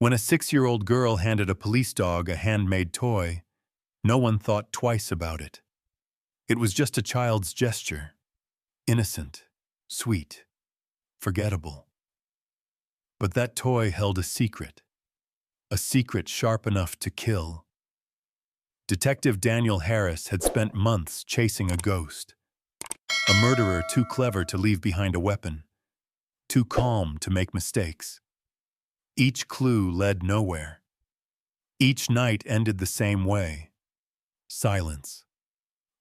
When a 6-year-old girl handed a police dog a handmade toy, no one thought twice about it. It was just a child's gesture, innocent, sweet, forgettable. But that toy held a secret sharp enough to kill. Detective Daniel Harris had spent months chasing a ghost, a murderer too clever to leave behind a weapon, too calm to make mistakes. Each clue led nowhere. Each night ended the same way: silence,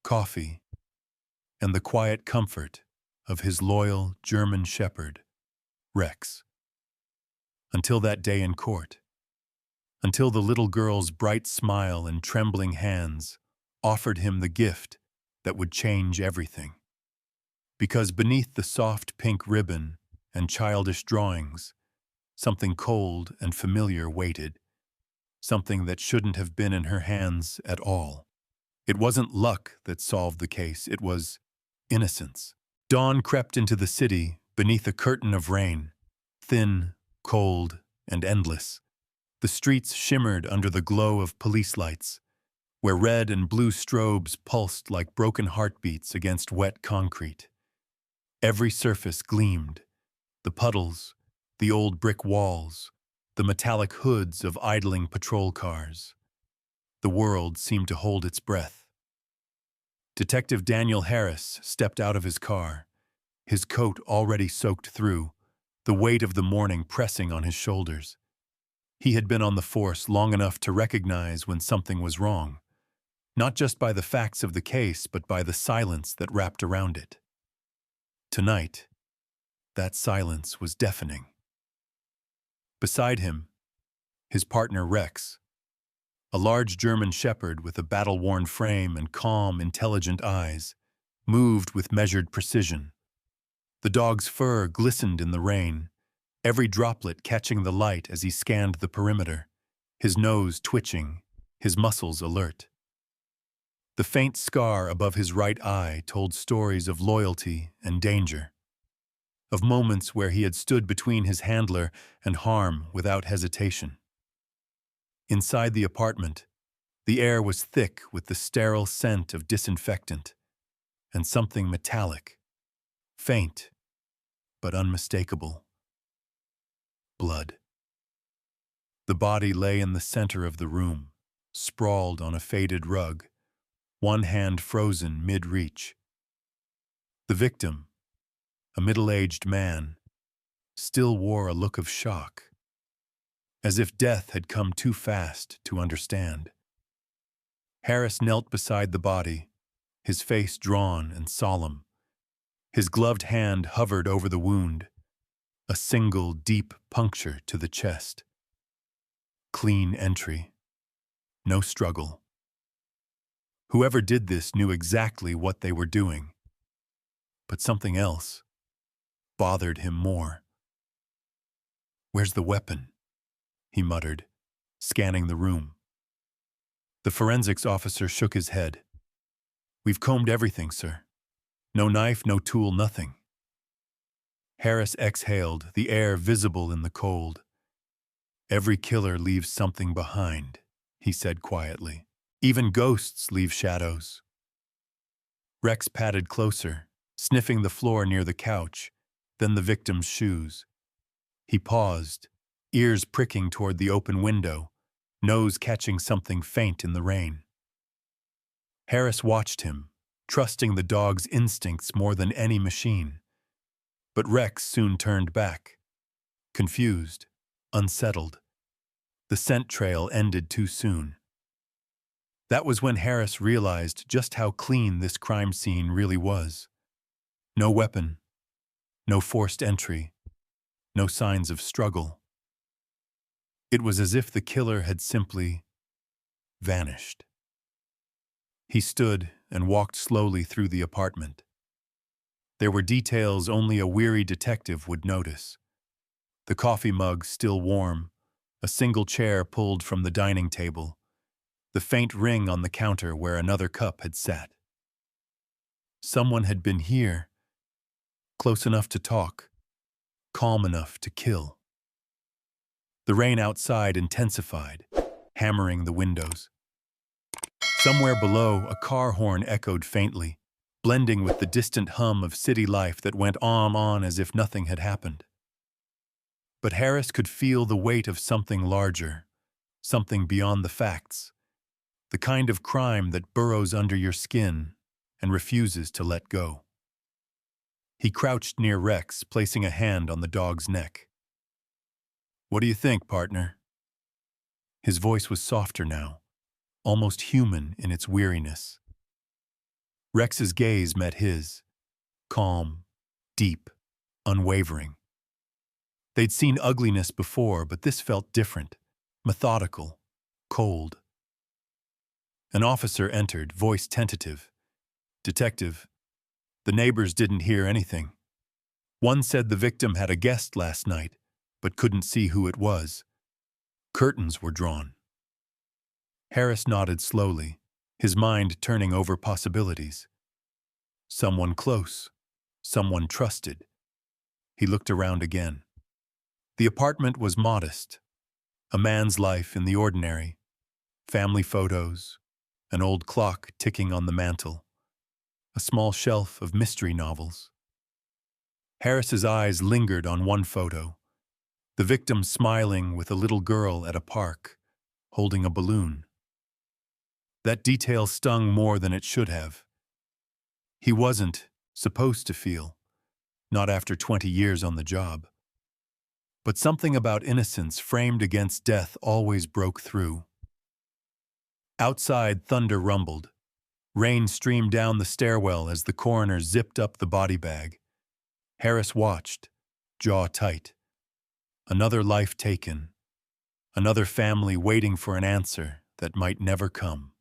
coffee, and the quiet comfort of his loyal German shepherd, Rex. Until that day in court. Until the little girl's bright smile and trembling hands offered him the gift that would change everything. Because beneath the soft pink ribbon and childish drawings, something cold and familiar waited, something that shouldn't have been in her hands at all. It wasn't luck that solved the case, it was innocence. Dawn crept into the city beneath a curtain of rain, thin, cold, and endless. The streets shimmered under the glow of police lights, where red and blue strobes pulsed like broken heartbeats against wet concrete. Every surface gleamed: the puddles, the old brick walls, the metallic hoods of idling patrol cars. The world seemed to hold its breath. Detective Daniel Harris stepped out of his car, his coat already soaked through, the weight of the morning pressing on his shoulders. He had been on the force long enough to recognize when something was wrong, not just by the facts of the case, but by the silence that wrapped around it. Tonight, that silence was deafening. Beside him, his partner Rex, a large German shepherd with a battle-worn frame and calm, intelligent eyes, moved with measured precision. The dog's fur glistened in the rain, every droplet catching the light as he scanned the perimeter, his nose twitching, his muscles alert. The faint scar above his right eye told stories of loyalty and danger, of moments where he had stood between his handler and harm without hesitation. Inside the apartment, the air was thick with the sterile scent of disinfectant and something metallic, faint but unmistakable: blood. The body lay in the center of the room, sprawled on a faded rug, one hand frozen mid-reach. The victim, a middle-aged man, still wore a look of shock, as if death had come too fast to understand. Harris knelt beside the body, his face drawn and solemn. His gloved hand hovered over the wound, a single deep puncture to the chest. Clean entry. No struggle. Whoever did this knew exactly what they were doing. But something else bothered him more. "Where's the weapon?" he muttered, scanning the room. The forensics officer shook his head. "We've combed everything, sir. No knife, no tool, nothing." Harris exhaled, the air visible in the cold. "Every killer leaves something behind," he said quietly. "Even ghosts leave shadows." Rex padded closer, sniffing the floor near the couch, then the victim's shoes. He paused, ears pricking toward the open window, nose catching something faint in the rain. Harris watched him, trusting the dog's instincts more than any machine. But Rex soon turned back, confused, unsettled. The scent trail ended too soon. That was when Harris realized just how clean this crime scene really was. No weapon, no forced entry, no signs of struggle. It was as if the killer had simply vanished. He stood and walked slowly through the apartment. There were details only a weary detective would notice. The coffee mug still warm, a single chair pulled from the dining table, the faint ring on the counter where another cup had sat. Someone had been here, close enough to talk, calm enough to kill. The rain outside intensified, hammering the windows. Somewhere below, a car horn echoed faintly, blending with the distant hum of city life that went on as if nothing had happened. But Harris could feel the weight of something larger, something beyond the facts, the kind of crime that burrows under your skin and refuses to let go. He crouched near Rex, placing a hand on the dog's neck. "What do you think, partner?" His voice was softer now, almost human in its weariness. Rex's gaze met his, calm, deep, unwavering. They'd seen ugliness before, but this felt different, methodical, cold. An officer entered, voice tentative. "Detective, the neighbors didn't hear anything. One said the victim had a guest last night, but couldn't see who it was. Curtains were drawn." Harris nodded slowly, his mind turning over possibilities. Someone close, someone trusted. He looked around again. The apartment was modest, a man's life in the ordinary, family photos, an old clock ticking on the mantel, a small shelf of mystery novels. Harris's eyes lingered on one photo, the victim smiling with a little girl at a park, holding a balloon. That detail stung more than it should have. He wasn't supposed to feel, not after 20 years on the job. But something about innocence framed against death always broke through. Outside, thunder rumbled. Rain streamed down the stairwell as the coroner zipped up the body bag. Harris watched, jaw tight. Another life taken. Another family waiting for an answer that might never come.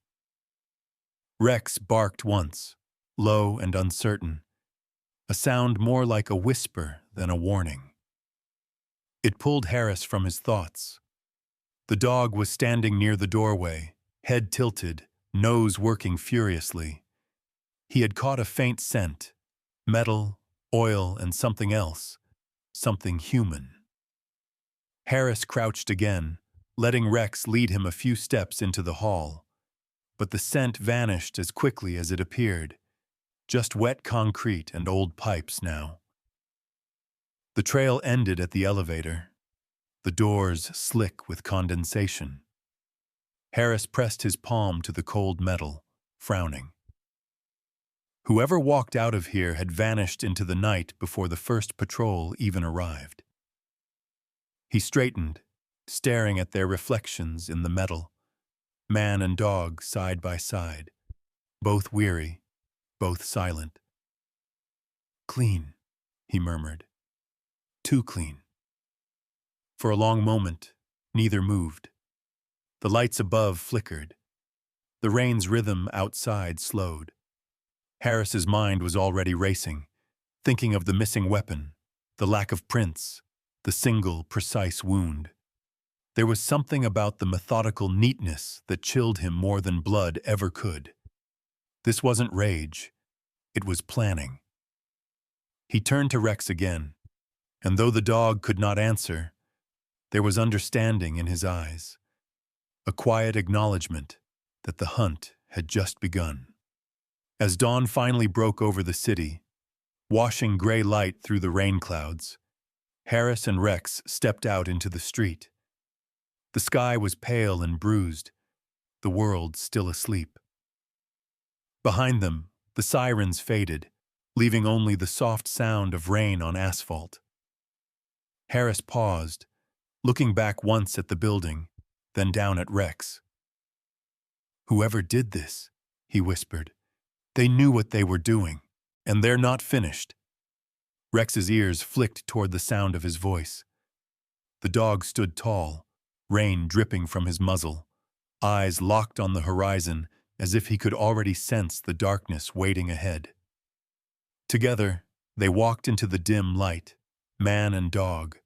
Rex barked once, low and uncertain, a sound more like a whisper than a warning. It pulled Harris from his thoughts. The dog was standing near the doorway, head tilted, nose working furiously. He had caught a faint scent, metal, oil, and something else, something human. Harris crouched again, letting Rex lead him a few steps into the hall. But the scent vanished as quickly as it appeared, just wet concrete and old pipes now. The trail ended at the elevator, the doors slick with condensation. Harris pressed his palm to the cold metal, frowning. Whoever walked out of here had vanished into the night before the first patrol even arrived. He straightened, staring at their reflections in the metal, man and dog side by side, both weary, both silent. "Clean," he murmured. "Too clean." For a long moment, neither moved. The lights above flickered. The rain's rhythm outside slowed. Harris's mind was already racing, thinking of the missing weapon, the lack of prints, the single, precise wound. There was something about the methodical neatness that chilled him more than blood ever could. This wasn't rage. It was planning. He turned to Rex again, and though the dog could not answer, there was understanding in his eyes, a quiet acknowledgement that the hunt had just begun. As dawn finally broke over the city, washing gray light through the rain clouds, Harris and Rex stepped out into the street. The sky was pale and bruised, the world still asleep. Behind them, the sirens faded, leaving only the soft sound of rain on asphalt. Harris paused, looking back once at the building, then down at Rex. "Whoever did this," he whispered, "they knew what they were doing, and they're not finished." Rex's ears flicked toward the sound of his voice. The dog stood tall, rain dripping from his muzzle, eyes locked on the horizon as if he could already sense the darkness waiting ahead. Together, they walked into the dim light, man and dog,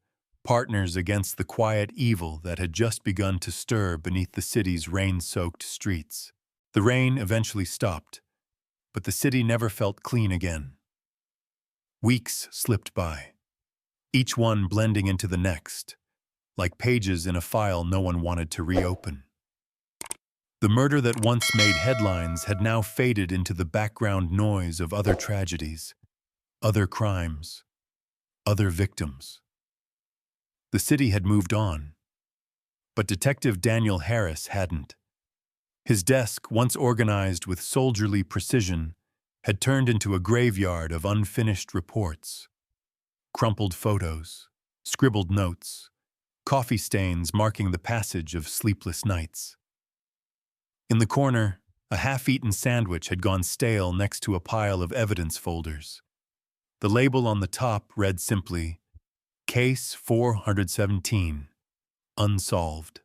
partners against the quiet evil that had just begun to stir beneath the city's rain-soaked streets. The rain eventually stopped, but the city never felt clean again. Weeks slipped by, each one blending into the next, like pages in a file no one wanted to reopen. The murder that once made headlines had now faded into the background noise of other tragedies, other crimes, other victims. The city had moved on, but Detective Daniel Harris hadn't. His desk, once organized with soldierly precision, had turned into a graveyard of unfinished reports. Crumpled photos, scribbled notes, coffee stains marking the passage of sleepless nights. In the corner, a half-eaten sandwich had gone stale next to a pile of evidence folders. The label on the top read simply, Case 417, Unsolved.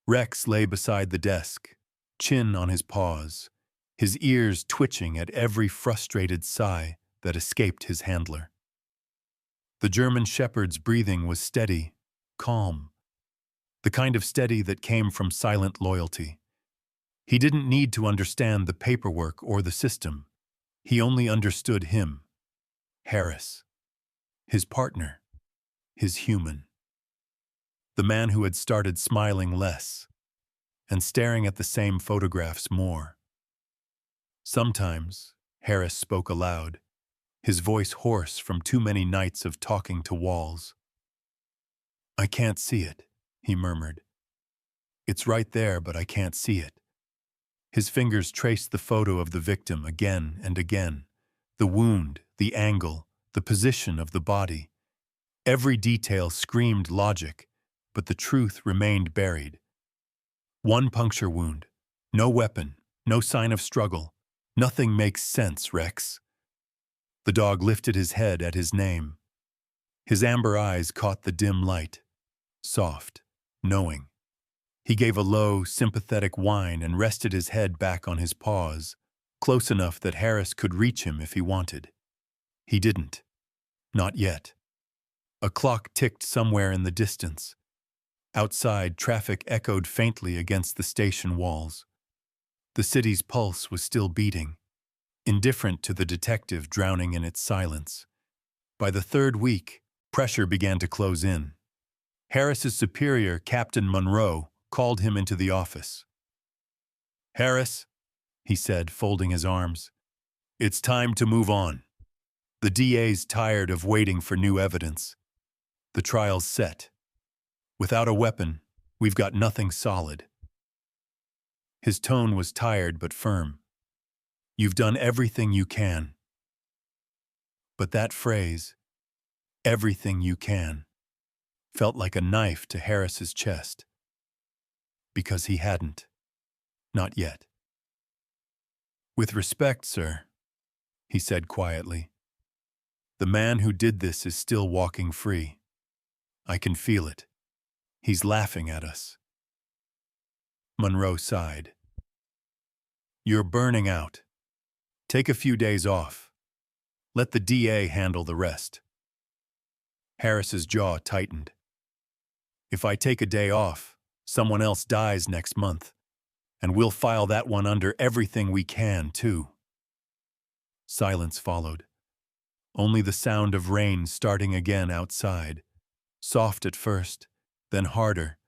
Rex lay beside the desk, chin on his paws, his ears twitching at every frustrated sigh that escaped his handler. The German shepherd's breathing was steady, calm, the kind of steady that came from silent loyalty. He didn't need to understand the paperwork or the system. He only understood him, Harris, his partner, his human. The man who had started smiling less and staring at the same photographs more. Sometimes, Harris spoke aloud, his voice hoarse from too many nights of talking to walls. "I can't see it," he murmured. "It's right there, but I can't see it." His fingers traced the photo of the victim again and again, the wound, the angle, the position of the body. Every detail screamed logic, but the truth remained buried. One puncture wound, no weapon, no sign of struggle. Nothing makes sense, Rex. The dog lifted his head at his name. His amber eyes caught the dim light, soft, knowing. He gave a low, sympathetic whine and rested his head back on his paws, close enough that Harris could reach him if he wanted. He didn't. Not yet. A clock ticked somewhere in the distance. Outside, traffic echoed faintly against the station walls. The city's pulse was still beating, indifferent to the detective drowning in its silence. By the third week, pressure began to close in. Harris's superior, Captain Monroe, called him into the office. "Harris," he said, folding his arms, "it's time to move on. The DA's tired of waiting for new evidence. The trial's set. Without a weapon, we've got nothing solid." His tone was tired but firm. "You've done everything you can." But that phrase, "everything you can," felt like a knife to Harris's chest. Because he hadn't. Not yet. "With respect, sir," he said quietly, "the man who did this is still walking free. I can feel it. He's laughing at us." Monroe sighed. "You're burning out. Take a few days off. Let the DA handle the rest." Harris's jaw tightened. "If I take a day off, someone else dies next month, and we'll file that one under everything we can, too." Silence followed. Only the sound of rain starting again outside, soft at first, then harder,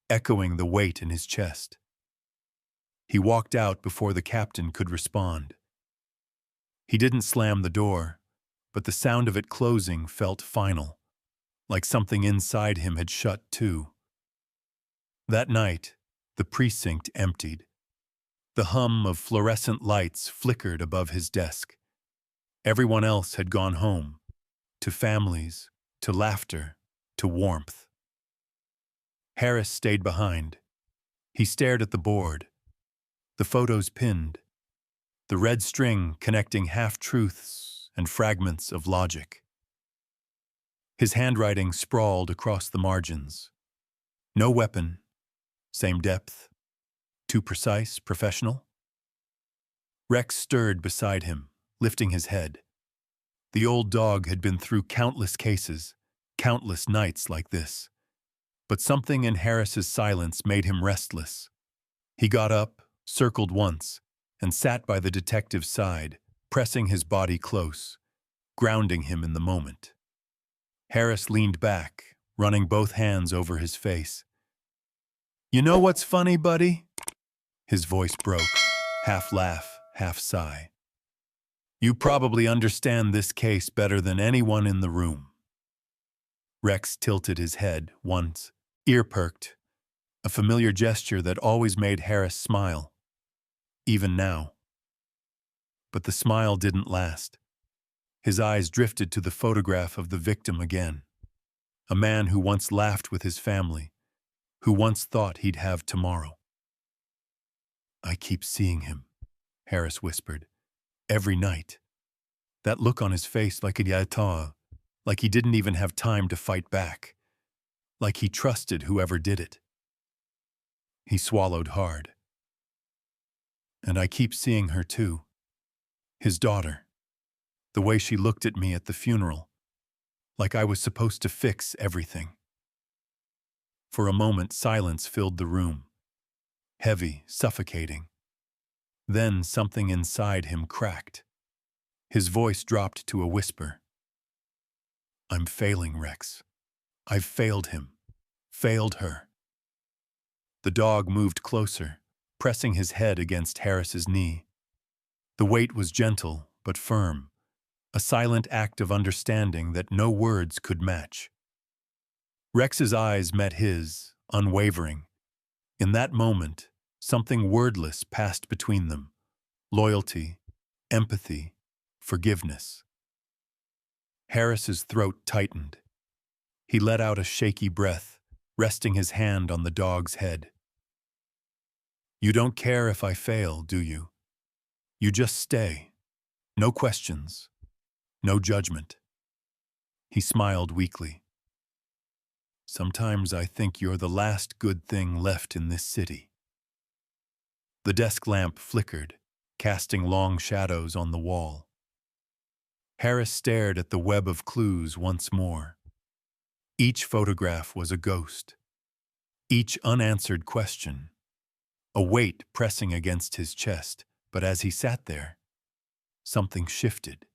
echoing the weight in his chest. He walked out before the captain could respond. He didn't slam the door, but the sound of it closing felt final, like something inside him had shut too. That night, the precinct emptied. The hum of fluorescent lights flickered above his desk. Everyone else had gone home, to families, to laughter, to warmth. Harris stayed behind. He stared at the board, the photos pinned, the red string connecting half-truths and fragments of logic. His handwriting sprawled across the margins. No weapon, same depth, too precise, professional. Rex stirred beside him, lifting his head. The old dog had been through countless cases, countless nights like this. But something in Harris's silence made him restless. He got up, circled once, and sat by the detective's side, pressing his body close, grounding him in the moment. Harris leaned back, running both hands over his face. "You know what's funny, buddy?" His voice broke, half laugh, half sigh. "You probably understand this case better than anyone in the room." Rex tilted his head once, ear perked, a familiar gesture that always made Harris smile, even now. But the smile didn't last. His eyes drifted to the photograph of the victim again. A man who once laughed with his family, who once thought he'd have tomorrow. "I keep seeing him," Harris whispered. "Every night. That look on his face like a yata, like he didn't even have time to fight back. Like he trusted whoever did it." He swallowed hard. "And I keep seeing her too. His daughter. The way she looked at me at the funeral. Like I was supposed to fix everything." For a moment, silence filled the room. Heavy, suffocating. Then something inside him cracked. His voice dropped to a whisper. "I'm failing, Rex. I've failed him. Failed her." The dog moved closer, pressing his head against Harris's knee. The weight was gentle, but firm, a silent act of understanding that no words could match. Rex's eyes met his, unwavering. In that moment, something wordless passed between them. Loyalty, empathy, forgiveness. Harris's throat tightened. He let out a shaky breath, resting his hand on the dog's head. "You don't care if I fail, do you? You just stay. No questions. No judgment." He smiled weakly. "Sometimes I think you're the last good thing left in this city." The desk lamp flickered, casting long shadows on the wall. Harris stared at the web of clues once more. Each photograph was a ghost. Each unanswered question. A weight pressing against his chest, but as he sat there, something shifted.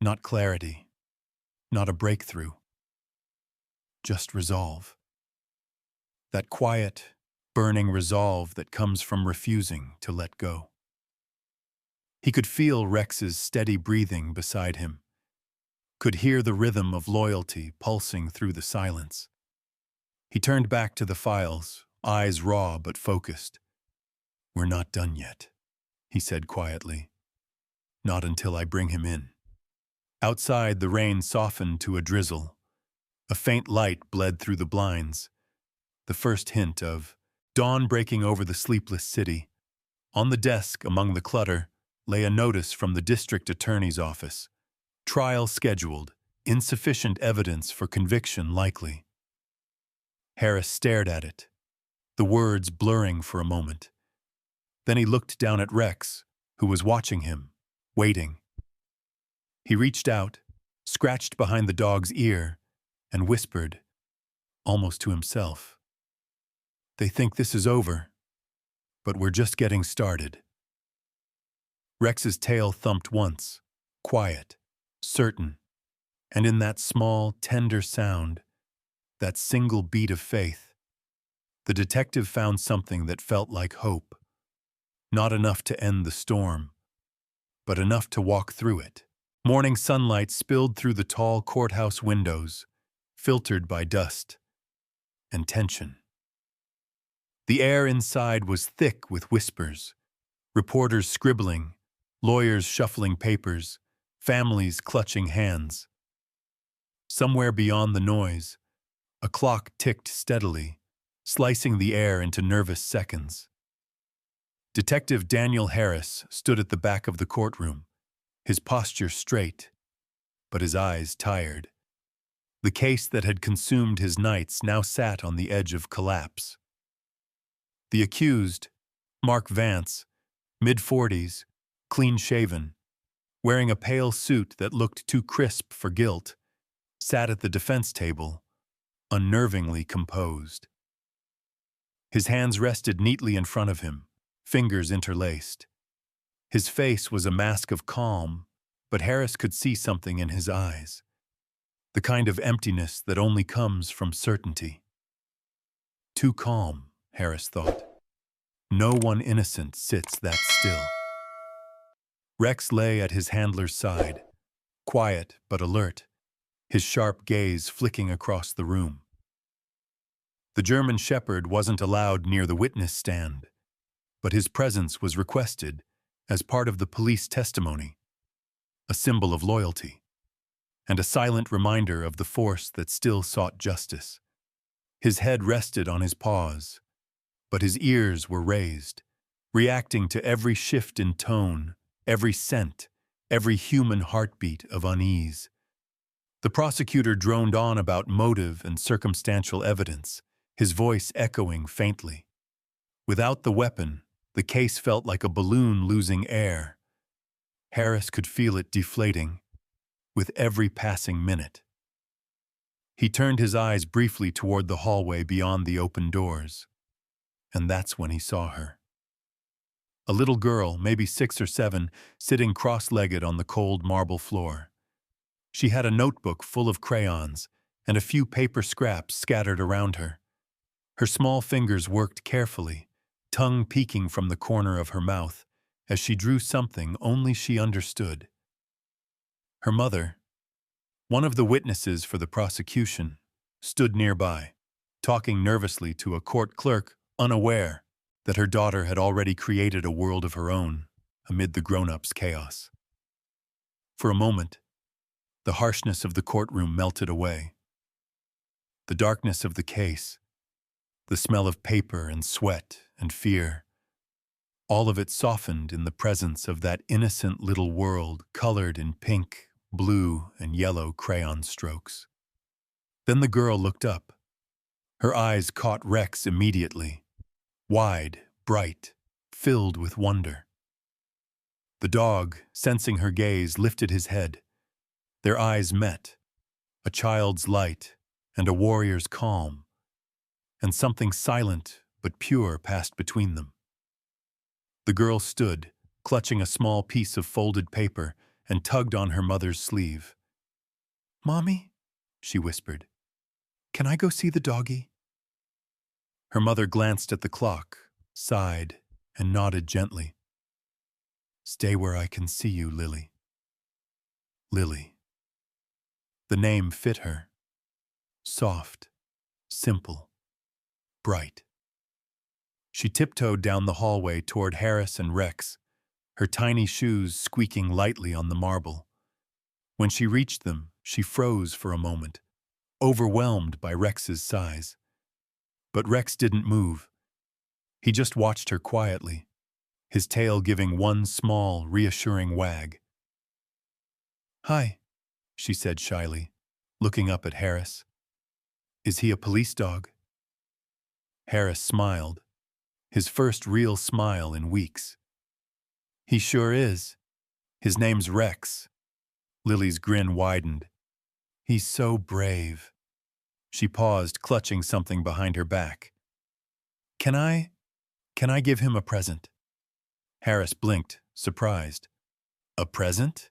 Not clarity, not a breakthrough. Just resolve. That quiet, burning resolve that comes from refusing to let go. He could feel Rex's steady breathing beside him, could hear the rhythm of loyalty pulsing through the silence. He turned back to the files, eyes raw but focused. "We're not done yet," he said quietly. "Not until I bring him in." Outside, the rain softened to a drizzle. A faint light bled through the blinds, the first hint of dawn breaking over the sleepless city. On the desk, among the clutter, lay a notice from the district attorney's office. Trial scheduled, insufficient evidence for conviction likely. Harris stared at it, the words blurring for a moment. Then he looked down at Rex, who was watching him, waiting. He reached out, scratched behind the dog's ear, and whispered, almost to himself, "They think this is over, but we're just getting started." Rex's tail thumped once, quiet, certain, and in that small, tender sound, that single beat of faith, the detective found something that felt like hope. Not enough to end the storm, but enough to walk through it. Morning sunlight spilled through the tall courthouse windows, filtered by dust and tension. The air inside was thick with whispers, reporters scribbling, lawyers shuffling papers, families clutching hands. Somewhere beyond the noise, a clock ticked steadily, slicing the air into nervous seconds. Detective Daniel Harris stood at the back of the courtroom, his posture straight, but his eyes tired. The case that had consumed his nights now sat on the edge of collapse. The accused, Mark Vance, mid-40s, clean-shaven, wearing a pale suit that looked too crisp for guilt, sat at the defense table, unnervingly composed. His hands rested neatly in front of him, fingers interlaced. His face was a mask of calm, but Harris could see something in his eyes. the kind of emptiness that only comes from certainty. Too calm, Harris thought. No one innocent sits that still. Rex lay at his handler's side, quiet but alert, his sharp gaze flicking across the room. The German shepherd wasn't allowed near the witness stand, but his presence was requested as part of the police testimony, a symbol of loyalty, and a silent reminder of the force that still sought justice. His head rested on his paws, but his ears were raised, reacting to every shift in tone, every scent, every human heartbeat of unease. The prosecutor droned on about motive and circumstantial evidence, his voice echoing faintly. Without the weapon, the case felt like a balloon losing air. Harris could feel it deflating with every passing minute. He turned his eyes briefly toward the hallway beyond the open doors, and that's when he saw her. A little girl, maybe 6 or 7, sitting cross-legged on the cold marble floor. She had a notebook full of crayons and a few paper scraps scattered around her. Her small fingers worked carefully, tongue peeking from the corner of her mouth as she drew something only she understood. Her mother, one of the witnesses for the prosecution, stood nearby, talking nervously to a court clerk, unaware that her daughter had already created a world of her own amid the grown-ups' chaos. For a moment, the harshness of the courtroom melted away. The darkness of the case, the smell of paper and sweat and fear, all of it softened in the presence of that innocent little world colored in pink, blue, and yellow crayon strokes. Then the girl looked up. Her eyes caught Rex immediately, wide, bright, filled with wonder. The dog, sensing her gaze, lifted his head. Their eyes met, a child's light and a warrior's calm, and something silent but pure passed between them. The girl stood, clutching a small piece of folded paper, and tugged on her mother's sleeve. "Mommy," she whispered, "can I go see the doggy?" Her mother glanced at the clock, sighed, and nodded gently. "Stay where I can see you, Lily." Lily. The name fit her. Soft, simple, bright. She tiptoed down the hallway toward Harris and Rex, her tiny shoes squeaking lightly on the marble. When she reached them, she froze for a moment, overwhelmed by Rex's size. But Rex didn't move. He just watched her quietly, his tail giving one small, reassuring wag. "Hi," she said shyly, looking up at Harris. "Is he a police dog?" Harris smiled, his first real smile in weeks. "He sure is. His name's Rex." Lily's grin widened. "He's so brave." She paused, clutching something behind her back. Can I give him a present?" Harris blinked, surprised. "A present?"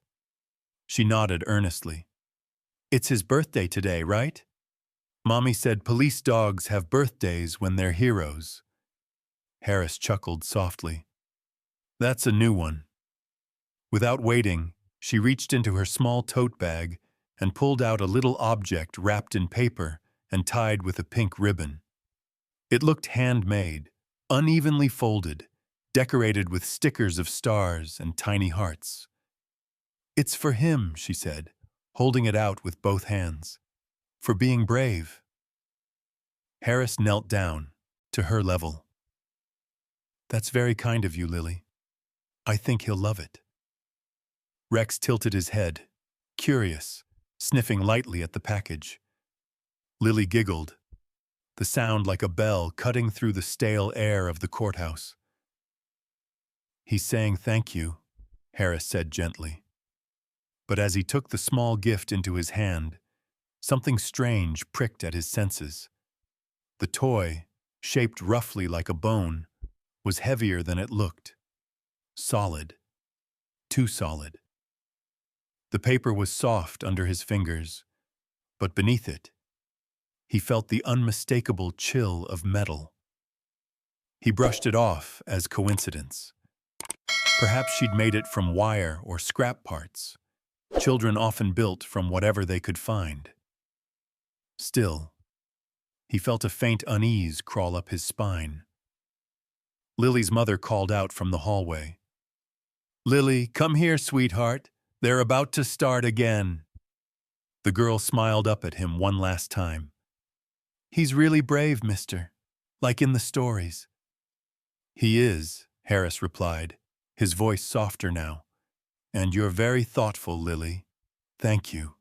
She nodded earnestly. "It's his birthday today, right? Mommy said police dogs have birthdays when they're heroes." Harris chuckled softly. "That's a new one." Without waiting, she reached into her small tote bag and pulled out a little object wrapped in paper and tied with a pink ribbon. It looked handmade, unevenly folded, decorated with stickers of stars and tiny hearts. "It's for him," she said, holding it out with both hands. "For being brave." Harris knelt down, to her level. "That's very kind of you, Lily. I think he'll love it." Rex tilted his head, curious, sniffing lightly at the package. Lily giggled, the sound like a bell cutting through the stale air of the courthouse. "He's saying thank you," Harris said gently. But as he took the small gift into his hand, something strange pricked at his senses. The toy, shaped roughly like a bone, was heavier than it looked. Solid. Too solid. The paper was soft under his fingers, But beneath it, he felt the unmistakable chill of metal. He brushed it off as coincidence. Perhaps she'd made it from wire or scrap parts. Children often built from whatever they could find. Still, he felt a faint unease crawl up his spine. Lily's mother called out from the hallway. "Lily, come here, sweetheart. They're about to start again." The girl smiled up at him one last time. "He's really brave, mister, like in the stories." "He is," Harris replied, his voice softer now. "And you're very thoughtful, Lily. Thank you."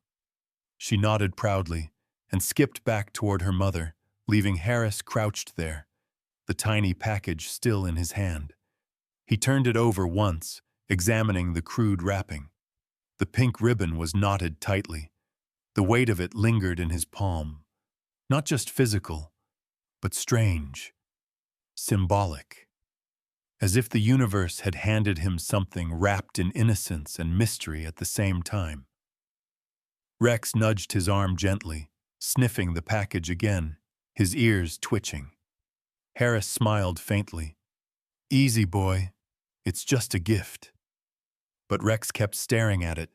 She nodded proudly and skipped back toward her mother, leaving Harris crouched there, the tiny package still in his hand. He turned it over once, examining the crude wrapping. The pink ribbon was knotted tightly. The weight of it lingered in his palm. Not just physical, but strange, symbolic. As if the universe had handed him something wrapped in innocence and mystery at the same time. Rex nudged his arm gently, sniffing the package again, his ears twitching. Harris smiled faintly. "Easy, boy. It's just a gift." But Rex kept staring at it,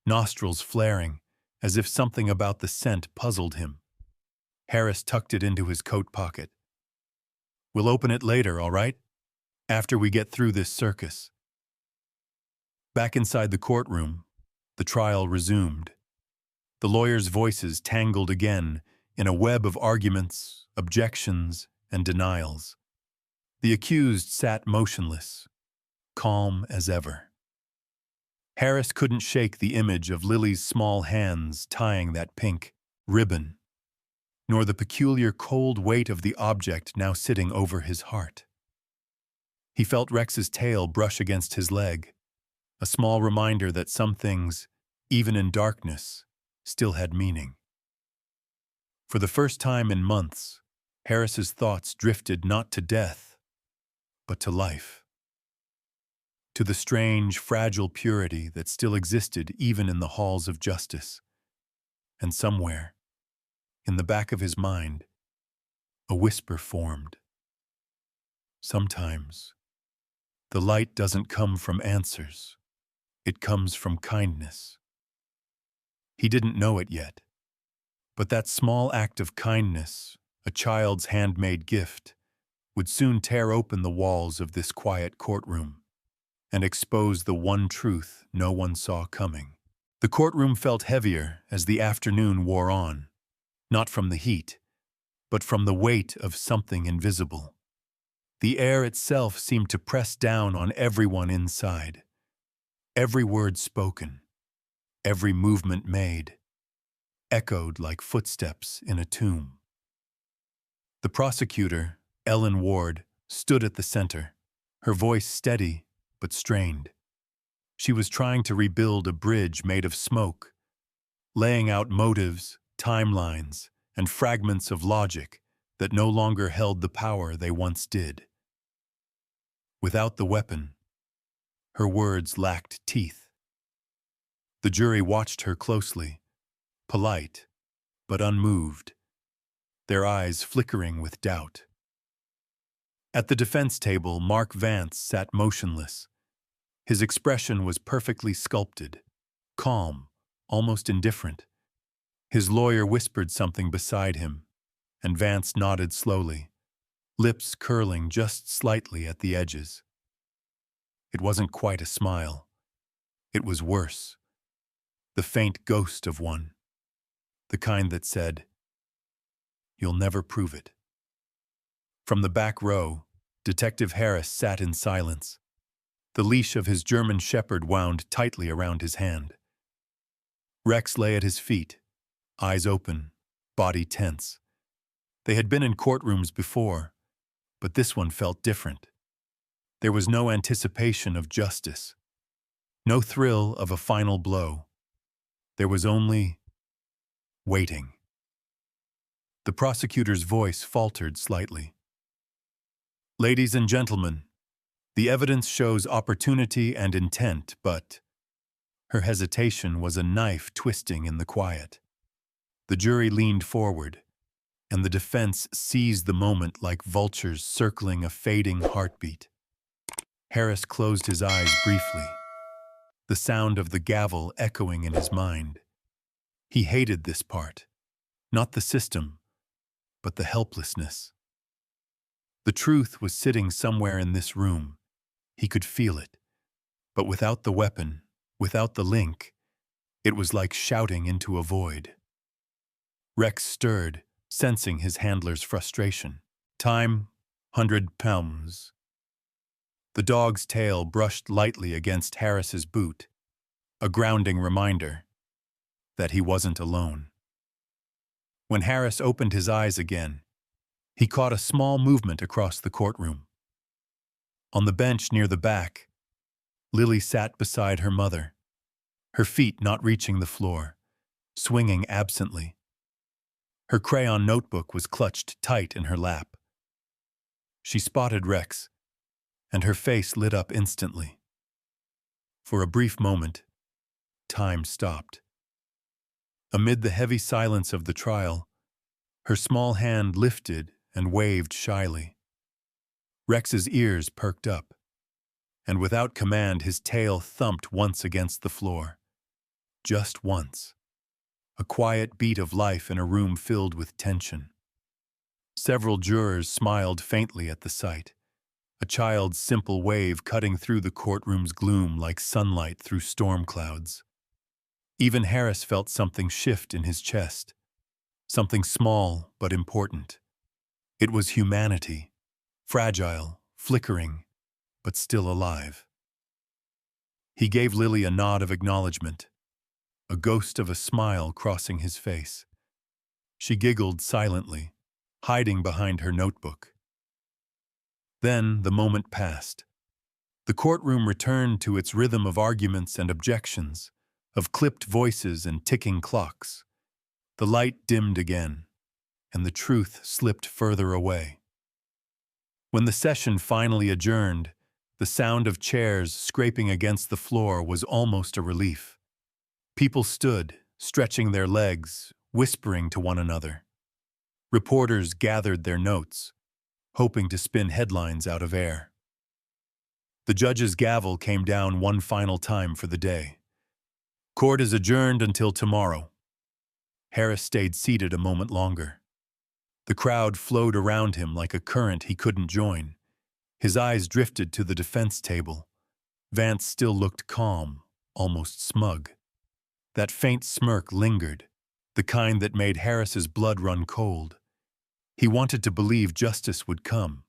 nostrils flaring, as if something about the scent puzzled him. Harris tucked it into his coat pocket. "We'll open it later, all right? After we get through this circus." Back inside the courtroom, the trial resumed. The lawyers' voices tangled again in a web of arguments, objections, and denials. The accused sat motionless, calm as ever. Harris couldn't shake the image of Lily's small hands tying that pink ribbon, nor the peculiar cold weight of the object now sitting over his heart. He felt Rex's tail brush against his leg, a small reminder that some things, even in darkness, still had meaning. For the first time in months, Harris's thoughts drifted not to death, but to life. To the strange, fragile purity that still existed even in the halls of justice. And somewhere, in the back of his mind, a whisper formed. Sometimes, the light doesn't come from answers. It comes from kindness. He didn't know it yet, but that small act of kindness, a child's handmade gift, would soon tear open the walls of this quiet courtroom and expose the one truth no one saw coming. The courtroom felt heavier as the afternoon wore on, not from the heat, but from the weight of something invisible. The air itself seemed to press down on everyone inside. Every word spoken, every movement made, echoed like footsteps in a tomb. The prosecutor, Ellen Ward, stood at the center, her voice steady but strained. She was trying to rebuild a bridge made of smoke, laying out motives, timelines, and fragments of logic that no longer held the power they once did. Without the weapon, her words lacked teeth. The jury watched her closely, polite, but unmoved, their eyes flickering with doubt. At the defense table, Mark Vance sat motionless. His expression was perfectly sculpted, calm, almost indifferent. His lawyer whispered something beside him, and Vance nodded slowly, lips curling just slightly at the edges. It wasn't quite a smile. It was worse. The faint ghost of one. The kind that said, "You'll never prove it." From the back row, Detective Harris sat in silence. The leash of his German shepherd wound tightly around his hand. Rex lay at his feet, eyes open, body tense. They had been in courtrooms before, but this one felt different. There was no anticipation of justice, no thrill of a final blow. There was only waiting. The prosecutor's voice faltered slightly. "Ladies and gentlemen, the evidence shows opportunity and intent, but..." Her hesitation was a knife twisting in the quiet. The jury leaned forward, and the defense seized the moment like vultures circling a fading heartbeat. Harris closed his eyes briefly, the sound of the gavel echoing in his mind. He hated this part, not the system, but the helplessness. The truth was sitting somewhere in this room. He could feel it. But without the weapon, without the link, it was like shouting into a void. Rex stirred, sensing his handler's frustration. Time, 100 pounds. The dog's tail brushed lightly against Harris's boot, a grounding reminder that he wasn't alone. When Harris opened his eyes again, he caught a small movement across the courtroom. On the bench near the back, Lily sat beside her mother, her feet not reaching the floor, swinging absently. Her crayon notebook was clutched tight in her lap. She spotted Rex, and her face lit up instantly. For a brief moment, time stopped. Amid the heavy silence of the trial, her small hand lifted and waved shyly. Rex's ears perked up, and without command his tail thumped once against the floor. Just once. A quiet beat of life in a room filled with tension. Several jurors smiled faintly at the sight, a child's simple wave cutting through the courtroom's gloom like sunlight through storm clouds. Even Harris felt something shift in his chest, something small but important. It was humanity, fragile, flickering, but still alive. He gave Lily a nod of acknowledgement, a ghost of a smile crossing his face. She giggled silently, hiding behind her notebook. Then the moment passed. The courtroom returned to its rhythm of arguments and objections, of clipped voices and ticking clocks. The light dimmed again, and the truth slipped further away. When the session finally adjourned, the sound of chairs scraping against the floor was almost a relief. People stood, stretching their legs, whispering to one another. Reporters gathered their notes, hoping to spin headlines out of air. The judge's gavel came down one final time for the day. Court is adjourned until tomorrow. Harris stayed seated a moment longer. The crowd flowed around him like a current he couldn't join. His eyes drifted to the defense table. Vance still looked calm, almost smug. That faint smirk lingered, the kind that made Harris's blood run cold. He wanted to believe justice would come,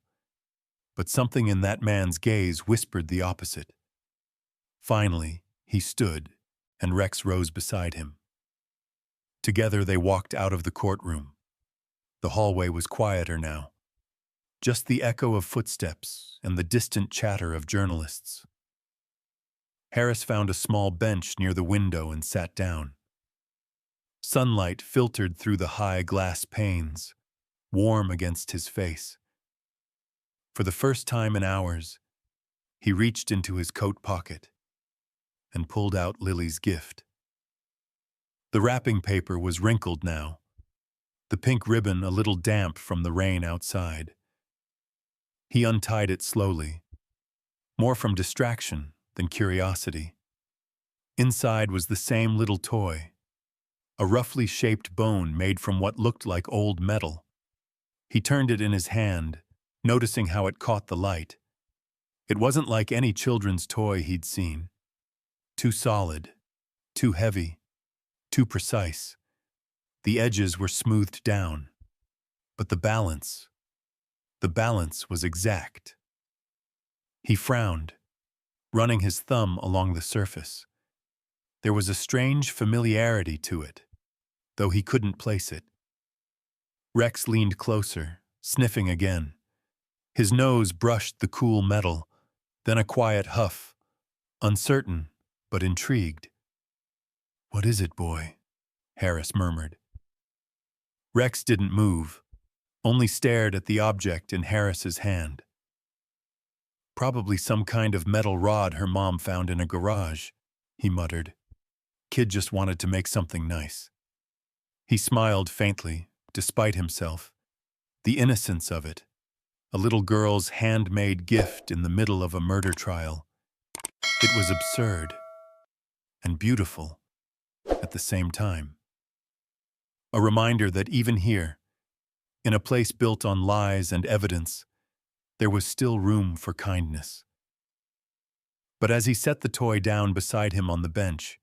but something in that man's gaze whispered the opposite. Finally, he stood, and Rex rose beside him. Together they walked out of the courtroom. The hallway was quieter now, just the echo of footsteps and the distant chatter of journalists. Harris found a small bench near the window and sat down. Sunlight filtered through the high glass panes, warm against his face. For the first time in hours, he reached into his coat pocket and pulled out Lily's gift. The wrapping paper was wrinkled now, the pink ribbon a little damp from the rain outside. He untied it slowly, more from distraction than curiosity. Inside was the same little toy, a roughly shaped bone made from what looked like old metal. He turned it in his hand, noticing how it caught the light. It wasn't like any children's toy he'd seen. Too solid, too heavy, too precise. The edges were smoothed down, but the balance was exact. He frowned, running his thumb along the surface. There was a strange familiarity to it, though he couldn't place it. Rex leaned closer, sniffing again. His nose brushed the cool metal, then a quiet huff, uncertain but intrigued. "What is it, boy?" Harris murmured. Rex didn't move, only stared at the object in Harris's hand. "Probably some kind of metal rod her mom found in a garage," he muttered. "Kid just wanted to make something nice." He smiled faintly, despite himself. The innocence of it, a little girl's handmade gift in the middle of a murder trial. It was absurd and beautiful at the same time. A reminder that even here, in a place built on lies and evidence, there was still room for kindness. But as he set the toy down beside him on the bench,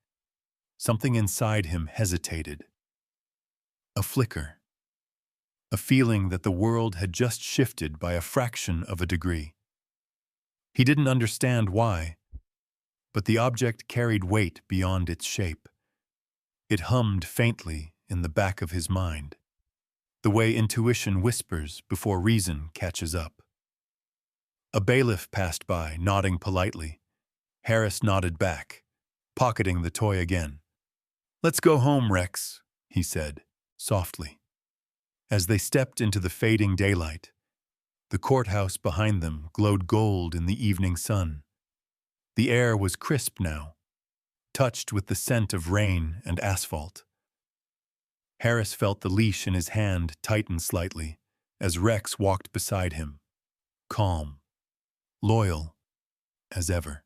something inside him hesitated. A flicker. A feeling that the world had just shifted by a fraction of a degree. He didn't understand why, but the object carried weight beyond its shape. It hummed faintly in the back of his mind, the way intuition whispers before reason catches up. A bailiff passed by, nodding politely. Harris nodded back, pocketing the toy again. "Let's go home, Rex," he said, softly. As they stepped into the fading daylight, the courthouse behind them glowed gold in the evening sun. The air was crisp now, touched with the scent of rain and asphalt. Harris felt the leash in his hand tighten slightly as Rex walked beside him, calm, loyal as ever.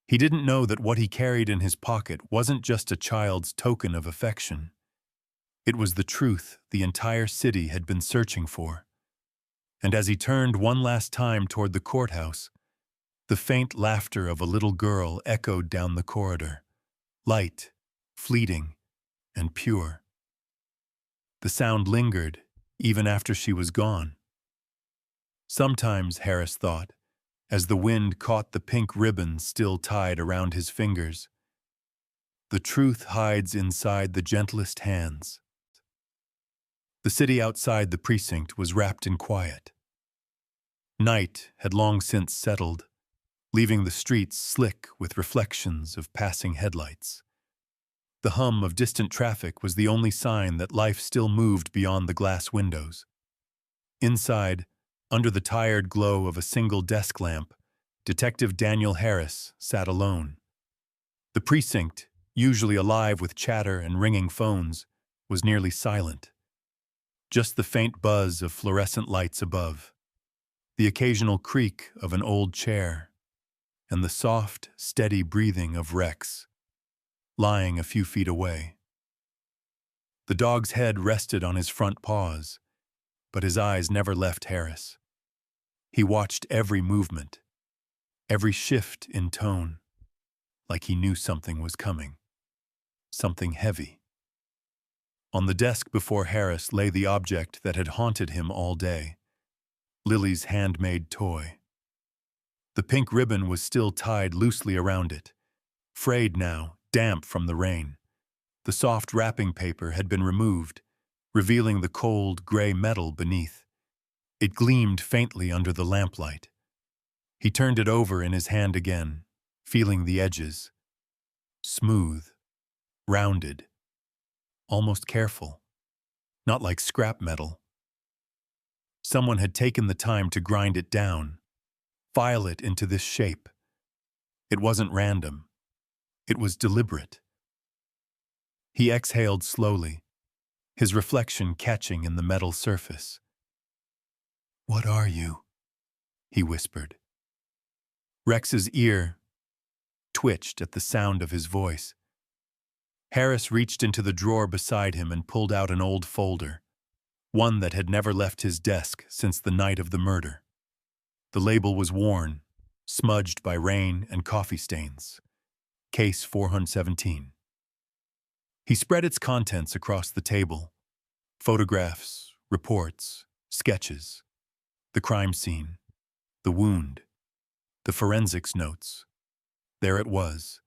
He didn't know that what he carried in his pocket wasn't just a child's token of affection. It was the truth the entire city had been searching for. And as he turned one last time toward the courthouse, the faint laughter of a little girl echoed down the corridor, light, fleeting, and pure. The sound lingered, even after she was gone. Sometimes, Harris thought, as the wind caught the pink ribbon still tied around his fingers, the truth hides inside the gentlest hands. The city outside the precinct was wrapped in quiet. Night had long since settled, leaving the streets slick with reflections of passing headlights. The hum of distant traffic was the only sign that life still moved beyond the glass windows. Inside, under the tired glow of a single desk lamp, Detective Daniel Harris sat alone. The precinct, usually alive with chatter and ringing phones, was nearly silent. Just the faint buzz of fluorescent lights above, the occasional creak of an old chair, and the soft, steady breathing of Rex, lying a few feet away. The dog's head rested on his front paws, but his eyes never left Harris. He watched every movement, every shift in tone, like he knew something was coming, something heavy. On the desk before Harris lay the object that had haunted him all day, Lily's handmade toy. The pink ribbon was still tied loosely around it, frayed now, damp from the rain. The soft wrapping paper had been removed, revealing the cold, gray metal beneath. It gleamed faintly under the lamplight. He turned it over in his hand again, feeling the edges. Smooth, rounded, almost careful, not like scrap metal. Someone had taken the time to grind it down, file it into this shape. It wasn't random. It was deliberate. He exhaled slowly, his reflection catching in the metal surface. "What are you?" he whispered. Rex's ear twitched at the sound of his voice. Harris reached into the drawer beside him and pulled out an old folder, one that had never left his desk since the night of the murder. The label was worn, smudged by rain and coffee stains. Case 417. He spread its contents across the table. Photographs, reports, sketches. The crime scene, the wound, the forensics notes. There it was,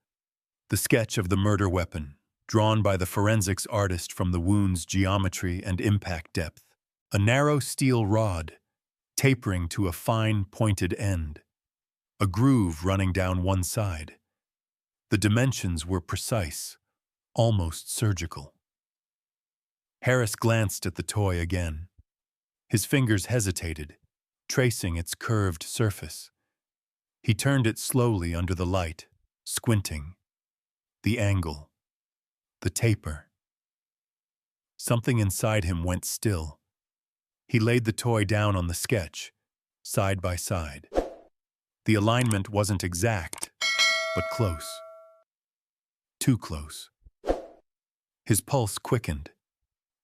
the sketch of the murder weapon, drawn by the forensics artist from the wound's geometry and impact depth. A narrow steel rod, tapering to a fine, pointed end. A groove running down one side. The dimensions were precise, almost surgical. Harris glanced at the toy again. His fingers hesitated, tracing its curved surface. He turned it slowly under the light, squinting. The angle, the taper. Something inside him went still. He laid the toy down on the sketch, side by side. The alignment wasn't exact, but close. Too close. His pulse quickened.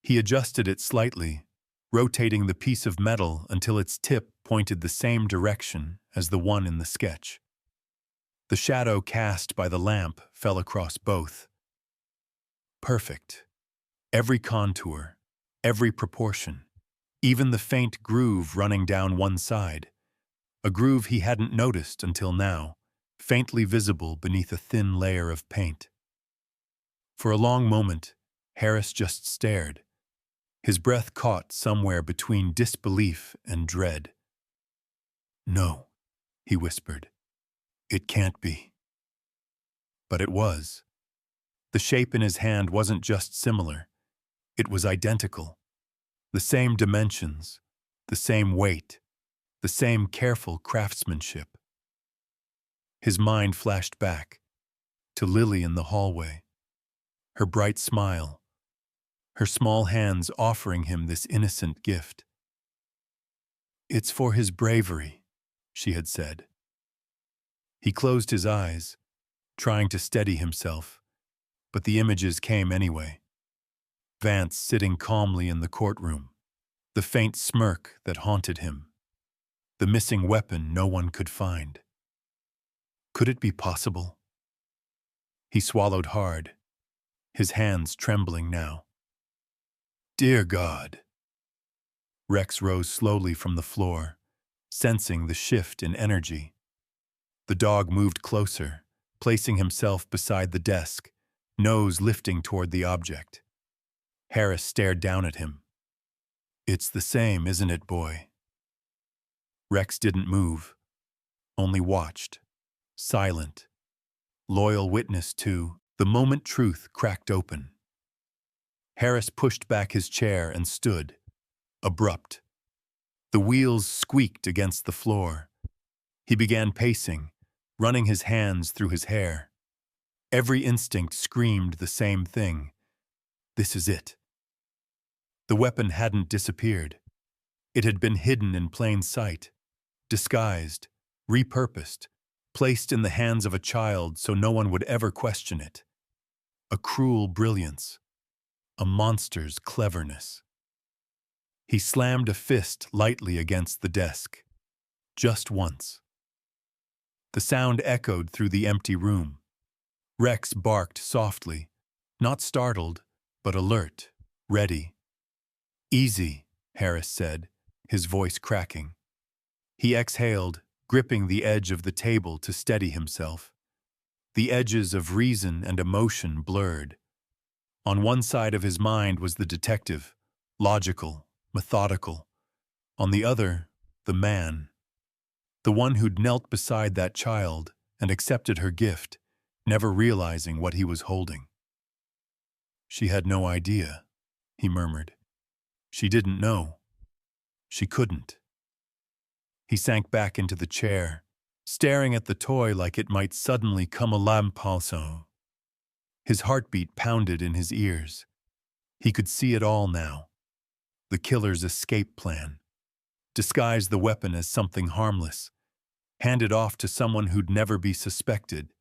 He adjusted it slightly, rotating the piece of metal until its tip pointed the same direction as the one in the sketch. The shadow cast by the lamp fell across both. Perfect. Every contour, every proportion, even the faint groove running down one side. A groove he hadn't noticed until now, faintly visible beneath a thin layer of paint. For a long moment, Harris just stared, his breath caught somewhere between disbelief and dread. "No," he whispered. "It can't be." But it was. The shape in his hand wasn't just similar, it was identical. The same dimensions, the same weight, the same careful craftsmanship. His mind flashed back to Lily in the hallway, her bright smile, her small hands offering him this innocent gift. "It's for his bravery," she had said. He closed his eyes, trying to steady himself, but the images came anyway. Vance sitting calmly in the courtroom, the faint smirk that haunted him, the missing weapon no one could find. Could it be possible? He swallowed hard, his hands trembling now. "Dear God." Rex rose slowly from the floor, sensing the shift in energy. The dog moved closer, placing himself beside the desk, nose lifting toward the object. Harris stared down at him. "It's the same, isn't it, boy?" Rex didn't move, only watched, silent, loyal witness to the moment truth cracked open. Harris pushed back his chair and stood, abrupt. The wheels squeaked against the floor. He began pacing, running his hands through his hair. Every instinct screamed the same thing. This is it. The weapon hadn't disappeared. It had been hidden in plain sight, disguised, repurposed, placed in the hands of a child so no one would ever question it. A cruel brilliance, a monster's cleverness. He slammed a fist lightly against the desk, just once. The sound echoed through the empty room. Rex barked softly, not startled, but alert, ready. "Easy," Harris said, his voice cracking. He exhaled, gripping the edge of the table to steady himself. The edges of reason and emotion blurred. On one side of his mind was the detective, logical, methodical. On the other, the man. The one who'd knelt beside that child and accepted her gift, never realizing what he was holding. "She had no idea," he murmured. "She didn't know. She couldn't." He sank back into the chair, staring at the toy like it might suddenly come à l'impulso. His heartbeat pounded in his ears. He could see it all now. The killer's escape plan. Disguise the weapon as something harmless. Hand it off to someone who'd never be suspected.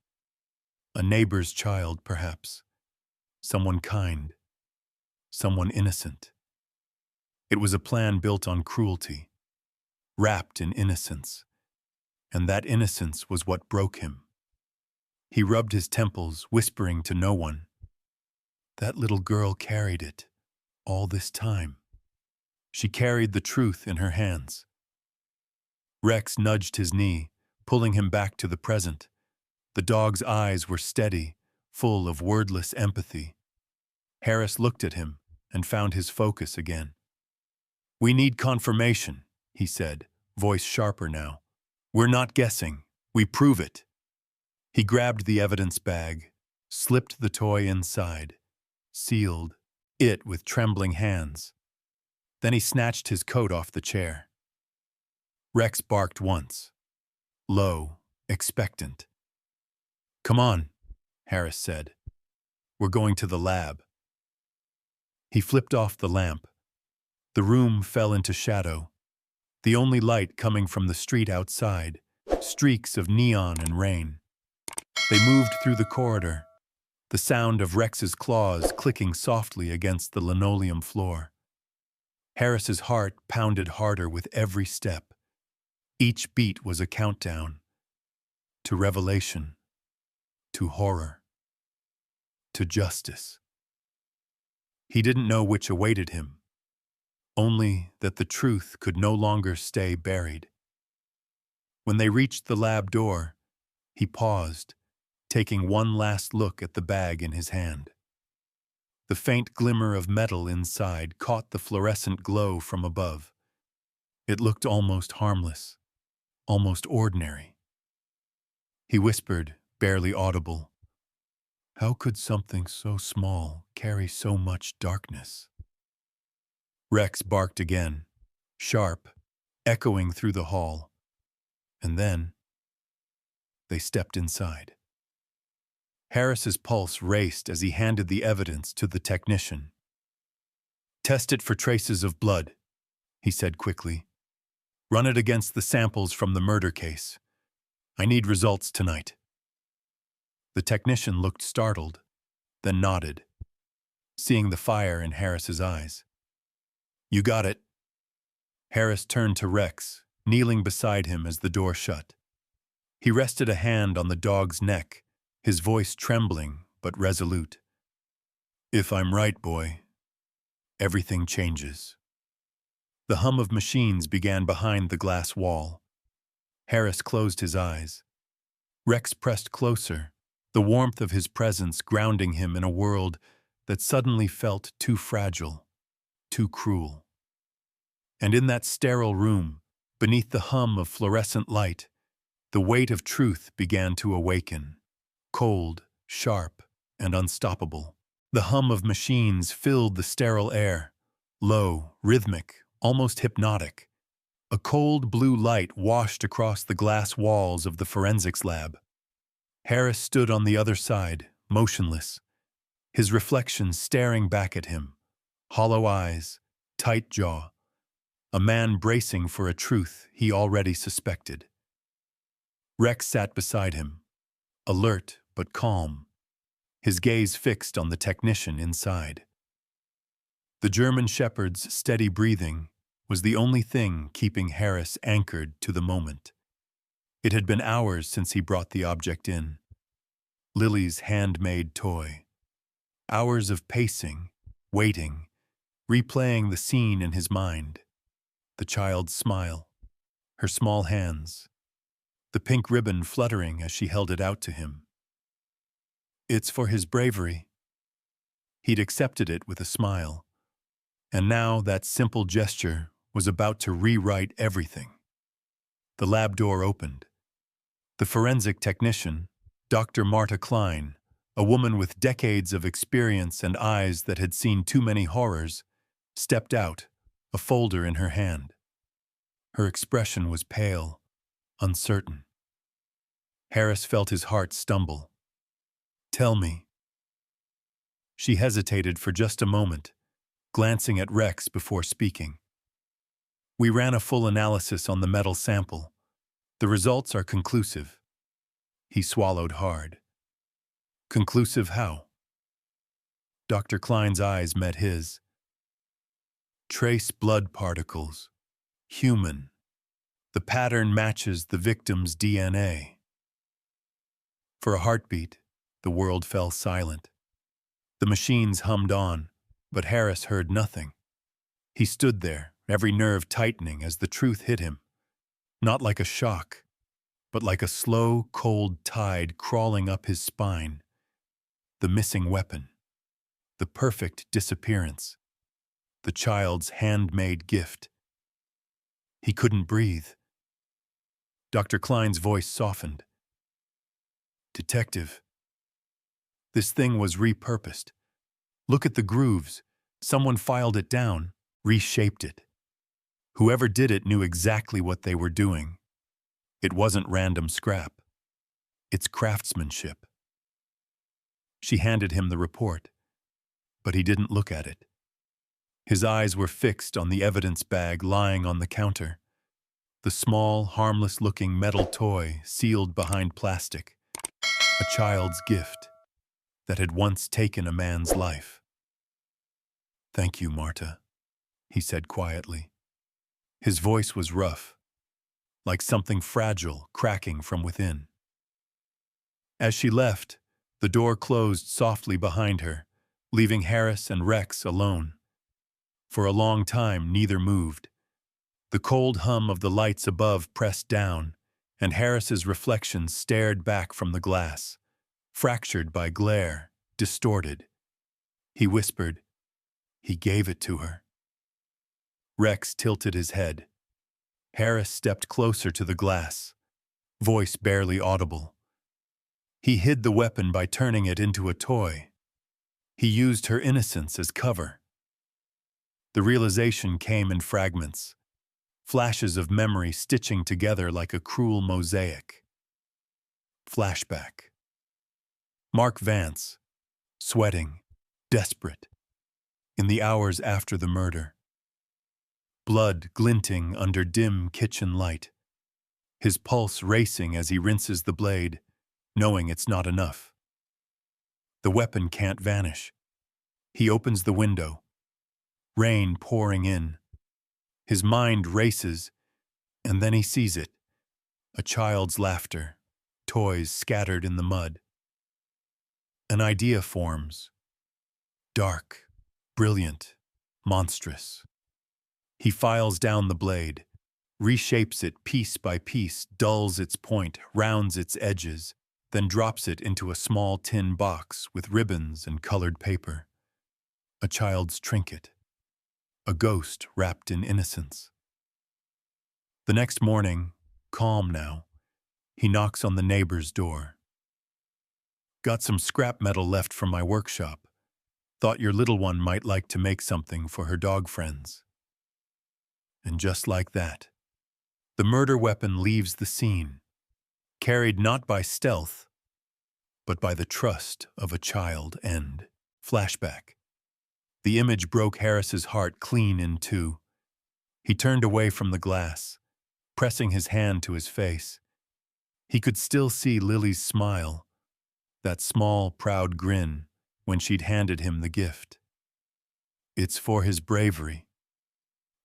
A neighbor's child, perhaps. Someone kind. Someone innocent. It was a plan built on cruelty, wrapped in innocence. And that innocence was what broke him. He rubbed his temples, whispering to no one. That little girl carried it, all this time. She carried the truth in her hands. Rex nudged his knee, pulling him back to the present. The dog's eyes were steady, full of wordless empathy. Harris looked at him and found his focus again. "We need confirmation," he said, voice sharper now. "We're not guessing. We prove it." He grabbed the evidence bag, slipped the toy inside, sealed it with trembling hands. Then he snatched his coat off the chair. Rex barked once, low, expectant. "Come on," Harris said. "We're going to the lab." He flipped off the lamp. The room fell into shadow, the only light coming from the street outside, streaks of neon and rain. They moved through the corridor, the sound of Rex's claws clicking softly against the linoleum floor. Harris's heart pounded harder with every step. Each beat was a countdown to revelation, to horror, to justice. He didn't know which awaited him, only that the truth could no longer stay buried. When they reached the lab door, he paused, taking one last look at the bag in his hand. The faint glimmer of metal inside caught the fluorescent glow from above. It looked almost harmless, almost ordinary. He whispered, barely audible, "How could something so small carry so much darkness?" Rex barked again, sharp, echoing through the hall. And then they stepped inside. Harris's pulse raced as he handed the evidence to the technician. "Test it for traces of blood," he said quickly. "Run it against the samples from the murder case. I need results tonight." The technician looked startled, then nodded, seeing the fire in Harris's eyes. "You got it." Harris turned to Rex, kneeling beside him as the door shut. He rested a hand on the dog's neck, his voice trembling but resolute. "If I'm right, boy, everything changes." The hum of machines began behind the glass wall. Harris closed his eyes. Rex pressed closer, the warmth of his presence grounding him in a world that suddenly felt too fragile, too cruel. And in that sterile room, beneath the hum of fluorescent light, the weight of truth began to awaken, cold, sharp, and unstoppable. The hum of machines filled the sterile air, low, rhythmic, almost hypnotic. A cold blue light washed across the glass walls of the forensics lab. Harris stood on the other side, motionless, his reflection staring back at him, hollow eyes, tight jaw, a man bracing for a truth he already suspected. Rex sat beside him, alert but calm, his gaze fixed on the technician inside. The German shepherd's steady breathing was the only thing keeping Harris anchored to the moment. It had been hours since he brought the object in. Lily's handmade toy. Hours of pacing, waiting, replaying the scene in his mind. The child's smile, her small hands, the pink ribbon fluttering as she held it out to him. It's for his bravery. He'd accepted it with a smile. And now that simple gesture was about to rewrite everything. The lab door opened. The forensic technician, Dr. Marta Klein, a woman with decades of experience and eyes that had seen too many horrors, stepped out, a folder in her hand. Her expression was pale, uncertain. Harris felt his heart stumble. "Tell me." She hesitated for just a moment, glancing at Rex before speaking. "We ran a full analysis on the metal sample. The results are conclusive." He swallowed hard. "Conclusive how?" Dr. Klein's eyes met his. "Trace blood particles. Human. The pattern matches the victim's DNA." For a heartbeat, the world fell silent. The machines hummed on, but Harris heard nothing. He stood there, every nerve tightening as the truth hit him. Not like a shock, but like a slow, cold tide crawling up his spine. The missing weapon. The perfect disappearance. The child's handmade gift. He couldn't breathe. Dr. Klein's voice softened. "Detective, this thing was repurposed. Look at the grooves. Someone filed it down, reshaped it. Whoever did it knew exactly what they were doing. It wasn't random scrap. It's craftsmanship." She handed him the report, but he didn't look at it. His eyes were fixed on the evidence bag lying on the counter, the small, harmless-looking metal toy sealed behind plastic, a child's gift that had once taken a man's life. "Thank you, Marta," he said quietly. His voice was rough, like something fragile cracking from within. As she left, the door closed softly behind her, leaving Harris and Rex alone. For a long time, neither moved. The cold hum of the lights above pressed down, and Harris's reflection stared back from the glass, fractured by glare, distorted. He whispered, "He gave it to her." Rex tilted his head. Harris stepped closer to the glass, voice barely audible. He hid the weapon by turning it into a toy. He used her innocence as cover. The realization came in fragments, flashes of memory stitching together like a cruel mosaic. Flashback. Mark Vance, sweating, desperate, in the hours after the murder. Blood glinting under dim kitchen light. His pulse racing as he rinses the blade, knowing it's not enough. The weapon can't vanish. He opens the window. Rain pouring in. His mind races, and then he sees it. A child's laughter, toys scattered in the mud. An idea forms. Dark, brilliant, monstrous. He files down the blade, reshapes it piece by piece, dulls its point, rounds its edges, then drops it into a small tin box with ribbons and colored paper. A child's trinket. A ghost wrapped in innocence. The next morning, calm now, he knocks on the neighbor's door. "Got some scrap metal left from my workshop. Thought your little one might like to make something for her dog friends." And just like that, the murder weapon leaves the scene, carried not by stealth, but by the trust of a child. End. Flashback. The image broke Harris's heart clean in two. He turned away from the glass, pressing his hand to his face. He could still see Lily's smile, that small, proud grin when she'd handed him the gift. It's for his bravery.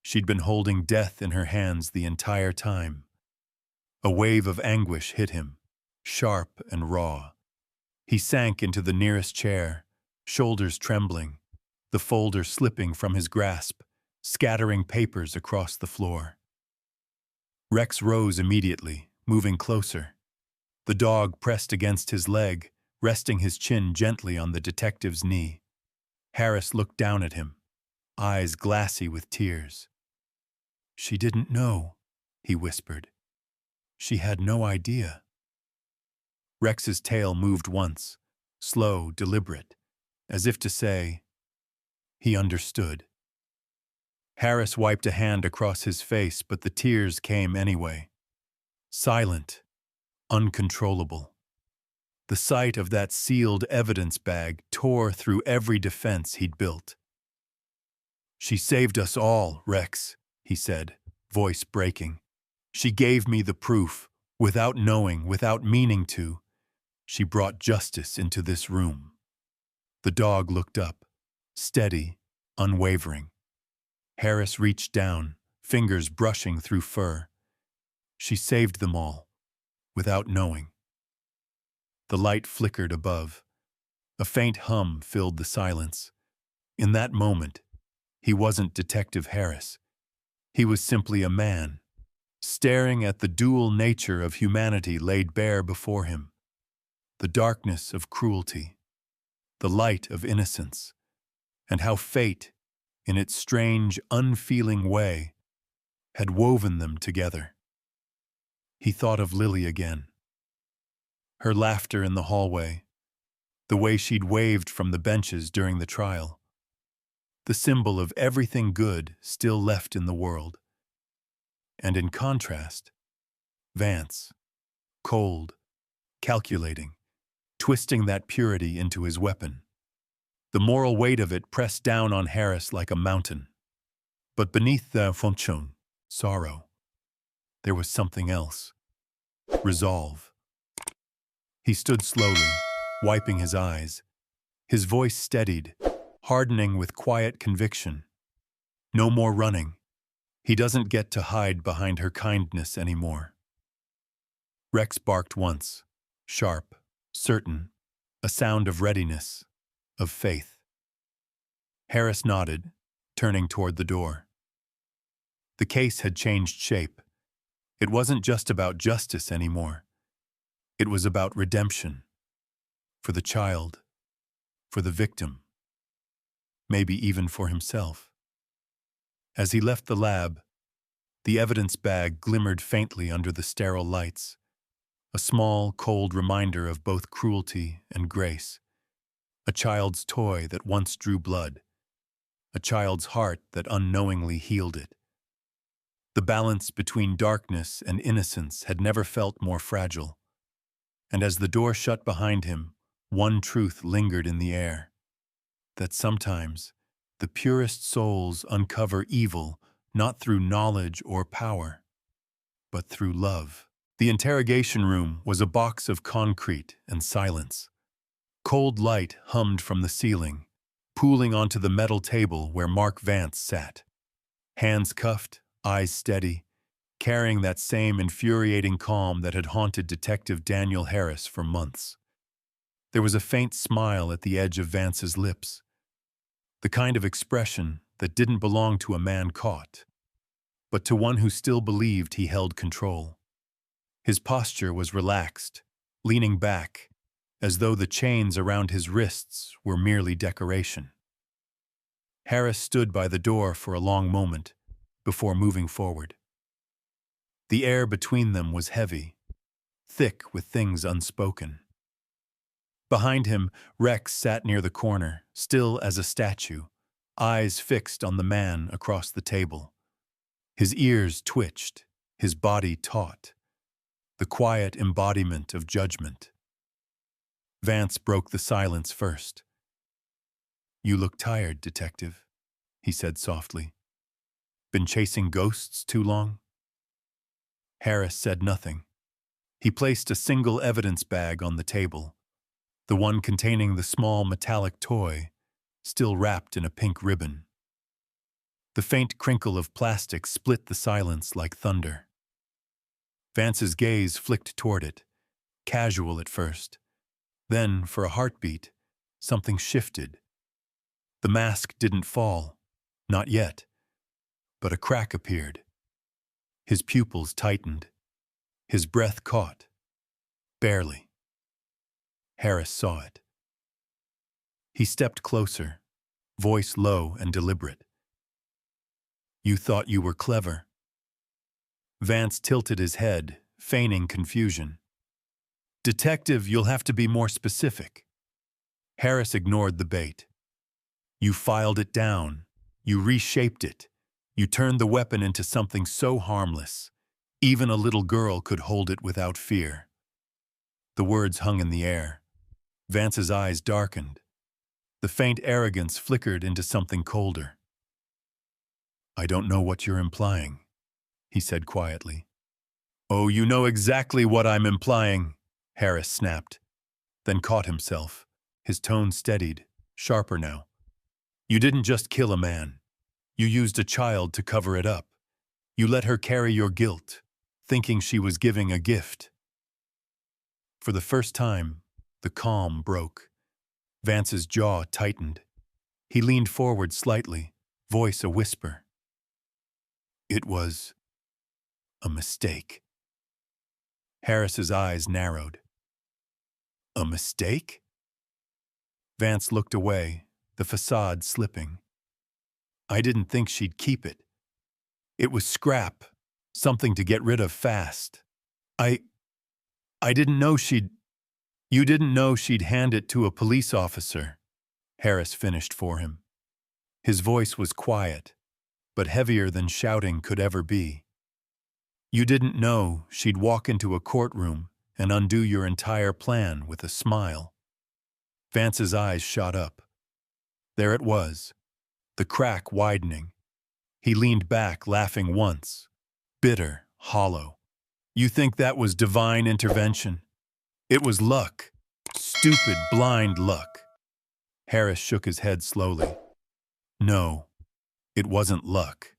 She'd been holding death in her hands the entire time. A wave of anguish hit him, sharp and raw. He sank into the nearest chair, shoulders trembling, the folder slipping from his grasp, scattering papers across the floor. Rex rose immediately, moving closer. The dog pressed against his leg, resting his chin gently on the detective's knee. Harris looked down at him, eyes glassy with tears. "She didn't know," he whispered. "She had no idea." Rex's tail moved once, slow, deliberate, as if to say, he understood. Harris wiped a hand across his face, but the tears came anyway. Silent, uncontrollable. The sight of that sealed evidence bag tore through every defense he'd built. "She saved us all, Rex," he said, voice breaking. "She gave me the proof, without knowing, without meaning to. She brought justice into this room." The dog looked up, steady, unwavering. Harris reached down, fingers brushing through fur. "She saved them all, without knowing." The light flickered above. A faint hum filled the silence. In that moment, he wasn't Detective Harris. He was simply a man, staring at the dual nature of humanity laid bare before him. The darkness of cruelty, the light of innocence, and how fate, in its strange, unfeeling way, had woven them together. He thought of Lily again. Her laughter in the hallway, the way she'd waved from the benches during the trial, the symbol of everything good still left in the world. And in contrast, Vance, cold, calculating, twisting that purity into his weapon. The moral weight of it pressed down on Harris like a mountain. But beneath the fonchon, sorrow, there was something else. Resolve. He stood slowly, wiping his eyes. His voice steadied, hardening with quiet conviction. No more running. He doesn't get to hide behind her kindness anymore. Rex barked once, sharp, certain, a sound of readiness, of faith. Harris nodded, turning toward the door. The case had changed shape. It wasn't just about justice anymore. It was about redemption. For the child, for the victim, maybe even for himself. As he left the lab, the evidence bag glimmered faintly under the sterile lights, a small, cold reminder of both cruelty and grace. A child's toy that once drew blood, a child's heart that unknowingly healed it. The balance between darkness and innocence had never felt more fragile. And as the door shut behind him, one truth lingered in the air, that sometimes the purest souls uncover evil not through knowledge or power, but through love. The interrogation room was a box of concrete and silence. Cold light hummed from the ceiling, pooling onto the metal table where Mark Vance sat. Hands cuffed, eyes steady, carrying that same infuriating calm that had haunted Detective Daniel Harris for months. There was a faint smile at the edge of Vance's lips, the kind of expression that didn't belong to a man caught, but to one who still believed he held control. His posture was relaxed, leaning back, as though the chains around his wrists were merely decoration. Harris stood by the door for a long moment before moving forward. The air between them was heavy, thick with things unspoken. Behind him, Rex sat near the corner, still as a statue, eyes fixed on the man across the table. His ears twitched, his body taut, the quiet embodiment of judgment. Vance broke the silence first. "You look tired, Detective," he said softly. "Been chasing ghosts too long?" Harris said nothing. He placed a single evidence bag on the table, the one containing the small metallic toy, still wrapped in a pink ribbon. The faint crinkle of plastic split the silence like thunder. Vance's gaze flicked toward it, casual at first. Then, for a heartbeat, something shifted. The mask didn't fall, not yet, but a crack appeared. His pupils tightened. His breath caught. Barely. Harris saw it. He stepped closer, voice low and deliberate. "You thought you were clever." Vance tilted his head, feigning confusion. "Detective, you'll have to be more specific." Harris ignored the bait. "You filed it down. You reshaped it. You turned the weapon into something so harmless. Even a little girl could hold it without fear." The words hung in the air. Vance's eyes darkened. The faint arrogance flickered into something colder. "I don't know what you're implying," he said quietly. "Oh, you know exactly what I'm implying," Harris snapped, then caught himself. His tone steadied, sharper now. "You didn't just kill a man. You used a child to cover it up. You let her carry your guilt, thinking she was giving a gift." For the first time, the calm broke. Vance's jaw tightened. He leaned forward slightly, voice a whisper. "It was a mistake." Harris's eyes narrowed. "A mistake?" Vance looked away, the facade slipping. "I didn't think she'd keep it. It was scrap, something to get rid of fast. I didn't know she'd—" "You didn't know she'd hand it to a police officer," Harris finished for him. His voice was quiet, but heavier than shouting could ever be. "You didn't know she'd walk into a courtroom and undo your entire plan with a smile." Vance's eyes shot up. There it was, the crack widening. He leaned back, laughing once. Bitter, hollow. You think that was divine intervention? It was luck. Stupid, blind luck. Harris shook his head slowly. No, it wasn't luck.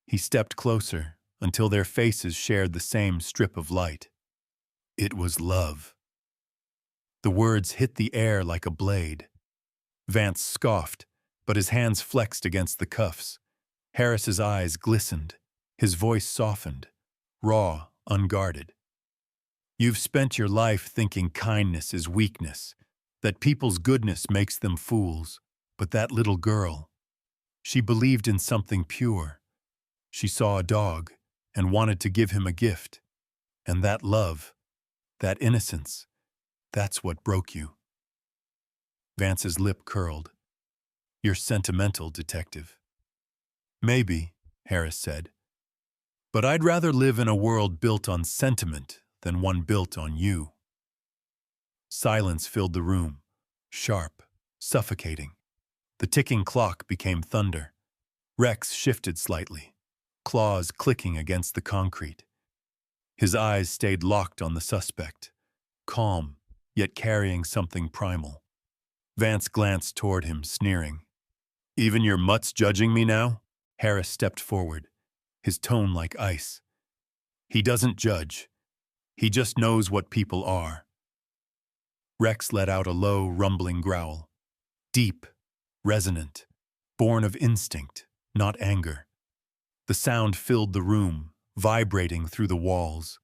He stepped closer until their faces shared the same strip of light. It was love. The words hit the air like a blade. Vance scoffed, but his hands flexed against the cuffs. Harris's eyes glistened. His voice softened, raw, unguarded. You've spent your life thinking kindness is weakness, that people's goodness makes them fools. But that little girl, she believed in something pure. She saw a dog and wanted to give him a gift. And that love, that innocence, that's what broke you. Vance's lip curled. You're sentimental, detective. Maybe, Harris said. But I'd rather live in a world built on sentiment than one built on you. Silence filled the room, sharp, suffocating. The ticking clock became thunder. Rex shifted slightly, claws clicking against the concrete. His eyes stayed locked on the suspect, calm, yet carrying something primal. Vance glanced toward him, sneering. Even your mutt's judging me now? Harris stepped forward, his tone like ice. He doesn't judge. He just knows what people are. Rex let out a low, rumbling growl. Deep, resonant, born of instinct, not anger. The sound filled the room, vibrating through the walls.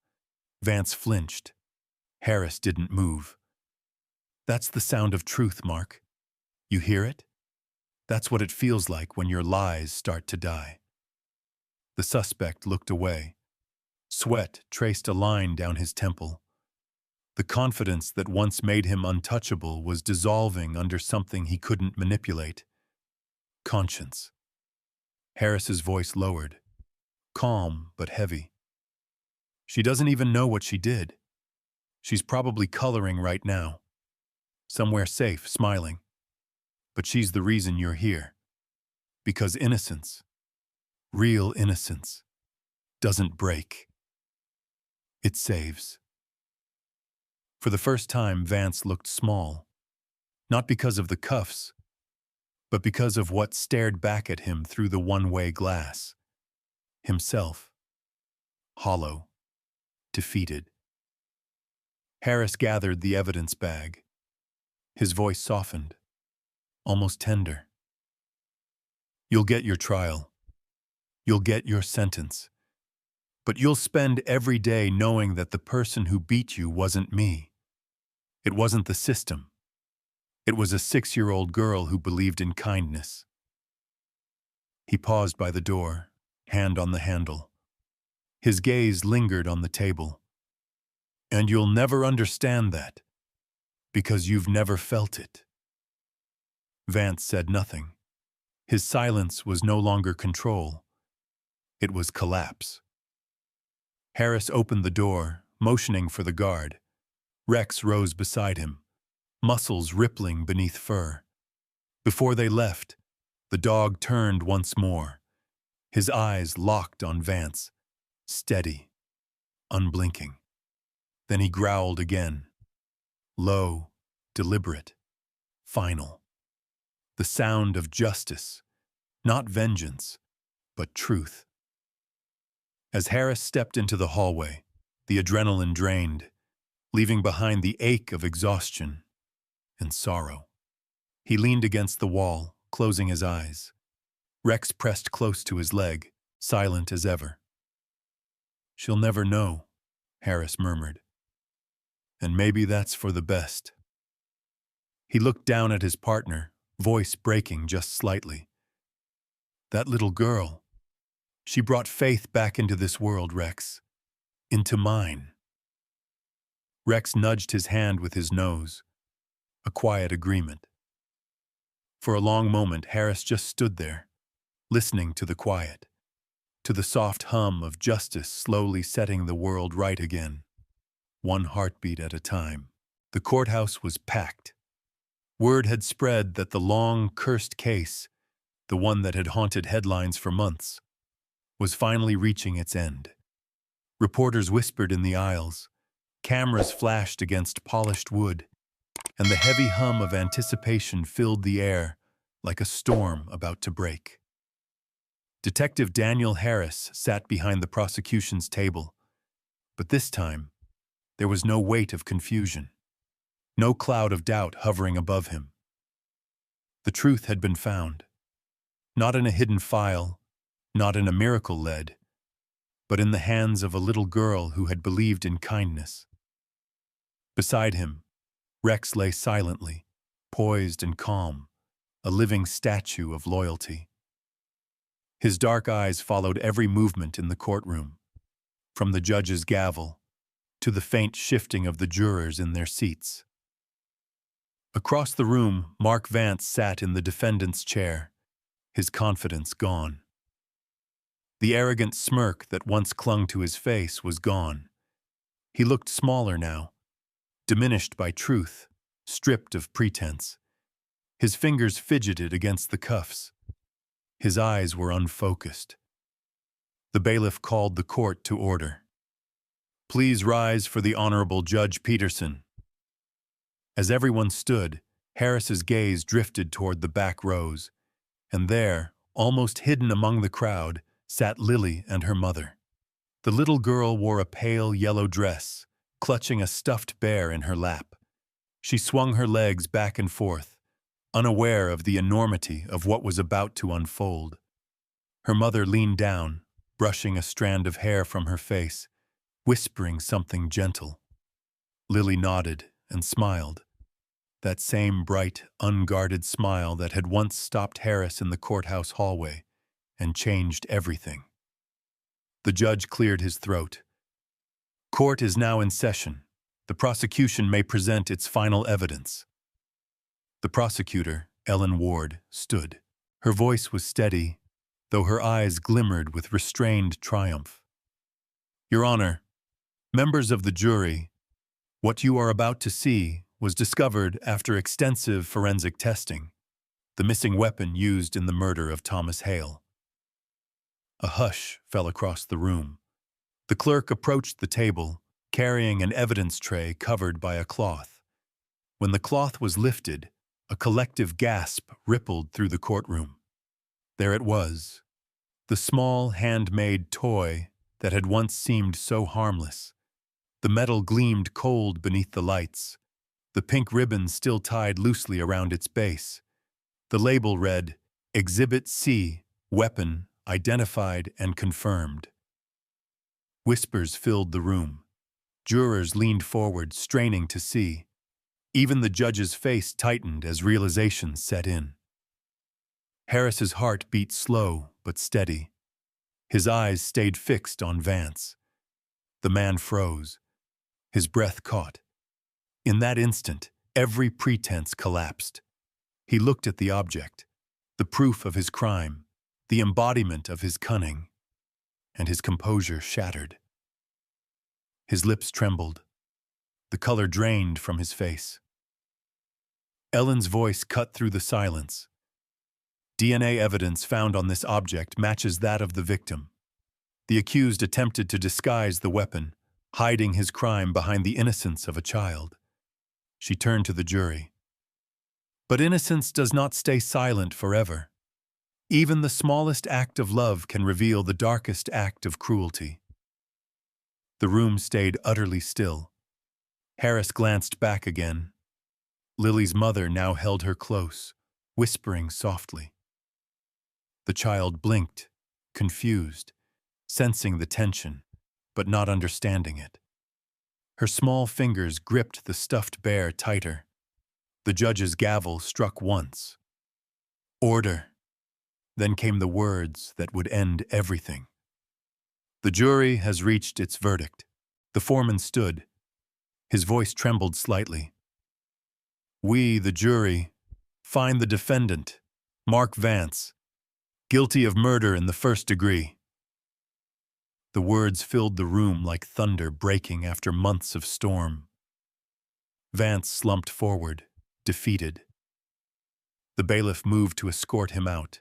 Vance flinched. Harris didn't move. That's the sound of truth, Mark. You hear it? That's what it feels like when your lies start to die. The suspect looked away. Sweat traced a line down his temple. The confidence that once made him untouchable was dissolving under something he couldn't manipulate. Conscience. Harris's voice lowered, calm but heavy. She doesn't even know what she did. She's probably coloring right now, somewhere safe, smiling. But she's the reason you're here. Because innocence, real innocence, doesn't break. It saves. For the first time, Vance looked small, not because of the cuffs, but because of what stared back at him through the one-way glass. Himself. Hollow. Defeated. Harris gathered the evidence bag. His voice softened, almost tender. You'll get your trial. You'll get your sentence. But you'll spend every day knowing that the person who beat you wasn't me. It wasn't the system. It was a 6-year-old girl who believed in kindness. He paused by the door, hand on the handle. His gaze lingered on the table. And you'll never understand that, because you've never felt it. Vance said nothing. His silence was no longer control. It was collapse. Harris opened the door, motioning for the guard. Rex rose beside him, muscles rippling beneath fur. Before they left, the dog turned once more, his eyes locked on Vance, steady, unblinking. Then he growled again, low, deliberate, final. The sound of justice, not vengeance, but truth. As Harris stepped into the hallway, the adrenaline drained, leaving behind the ache of exhaustion and sorrow. He leaned against the wall, closing his eyes. Rex pressed close to his leg, silent as ever. She'll never know, Harris murmured. And maybe that's for the best. He looked down at his partner, voice breaking just slightly. That little girl, she brought faith back into this world, Rex. Into mine. Rex nudged his hand with his nose, a quiet agreement. For a long moment, Harris just stood there, listening to the quiet, to the soft hum of justice slowly setting the world right again, one heartbeat at a time. The courthouse was packed. Word had spread that the long, cursed case, the one that had haunted headlines for months, was finally reaching its end. Reporters whispered in the aisles, cameras flashed against polished wood, and the heavy hum of anticipation filled the air like a storm about to break. Detective Daniel Harris sat behind the prosecution's table, but this time, there was no weight of confusion, no cloud of doubt hovering above him. The truth had been found, not in a hidden file, not in a miracle lead, but in the hands of a little girl who had believed in kindness. Beside him, Rex lay silently, poised and calm, a living statue of loyalty. His dark eyes followed every movement in the courtroom, from the judge's gavel to the faint shifting of the jurors in their seats. Across the room, Mark Vance sat in the defendant's chair, his confidence gone. The arrogant smirk that once clung to his face was gone. He looked smaller now, diminished by truth, stripped of pretense. His fingers fidgeted against the cuffs. His eyes were unfocused. The bailiff called the court to order. "Please rise for the Honorable Judge Peterson." As everyone stood, Harris's gaze drifted toward the back rows, and there, almost hidden among the crowd, sat Lily and her mother. The little girl wore a pale yellow dress, clutching a stuffed bear in her lap. She swung her legs back and forth, unaware of the enormity of what was about to unfold. Her mother leaned down, brushing a strand of hair from her face, whispering something gentle. Lily nodded and smiled, that same bright, unguarded smile that had once stopped Harris in the courthouse hallway and changed everything. The judge cleared his throat. "Court is now in session. The prosecution may present its final evidence." The prosecutor, Ellen Ward, stood. Her voice was steady, though her eyes glimmered with restrained triumph. "Your Honor, members of the jury, what you are about to see was discovered after extensive forensic testing, the missing weapon used in the murder of Thomas Hale." A hush fell across the room. The clerk approached the table, carrying an evidence tray covered by a cloth. When the cloth was lifted, a collective gasp rippled through the courtroom. There it was, the small handmade toy that had once seemed so harmless. The metal gleamed cold beneath the lights, the pink ribbon still tied loosely around its base. The label read, "Exhibit C, weapon, identified and confirmed." Whispers filled the room. Jurors leaned forward, straining to see. Even the judge's face tightened as realization set in. Harris's heart beat slow but steady. His eyes stayed fixed on Vance. The man froze. His breath caught. In that instant, every pretense collapsed. He looked at the object, the proof of his crime, the embodiment of his cunning, and his composure shattered. His lips trembled. The color drained from his face. Ellen's voice cut through the silence. "DNA evidence found on this object matches that of the victim. The accused attempted to disguise the weapon, hiding his crime behind the innocence of a child." She turned to the jury. "But innocence does not stay silent forever. Even the smallest act of love can reveal the darkest act of cruelty." The room stayed utterly still. Harris glanced back again. Lily's mother now held her close, whispering softly. The child blinked, confused, sensing the tension, but not understanding it. Her small fingers gripped the stuffed bear tighter. The judge's gavel struck once. "Order." Then came the words that would end everything. "The jury has reached its verdict." The foreman stood. His voice trembled slightly. "We, the jury, find the defendant, Mark Vance, guilty of murder in the first degree." The words filled the room like thunder breaking after months of storm. Vance slumped forward, defeated. The bailiff moved to escort him out.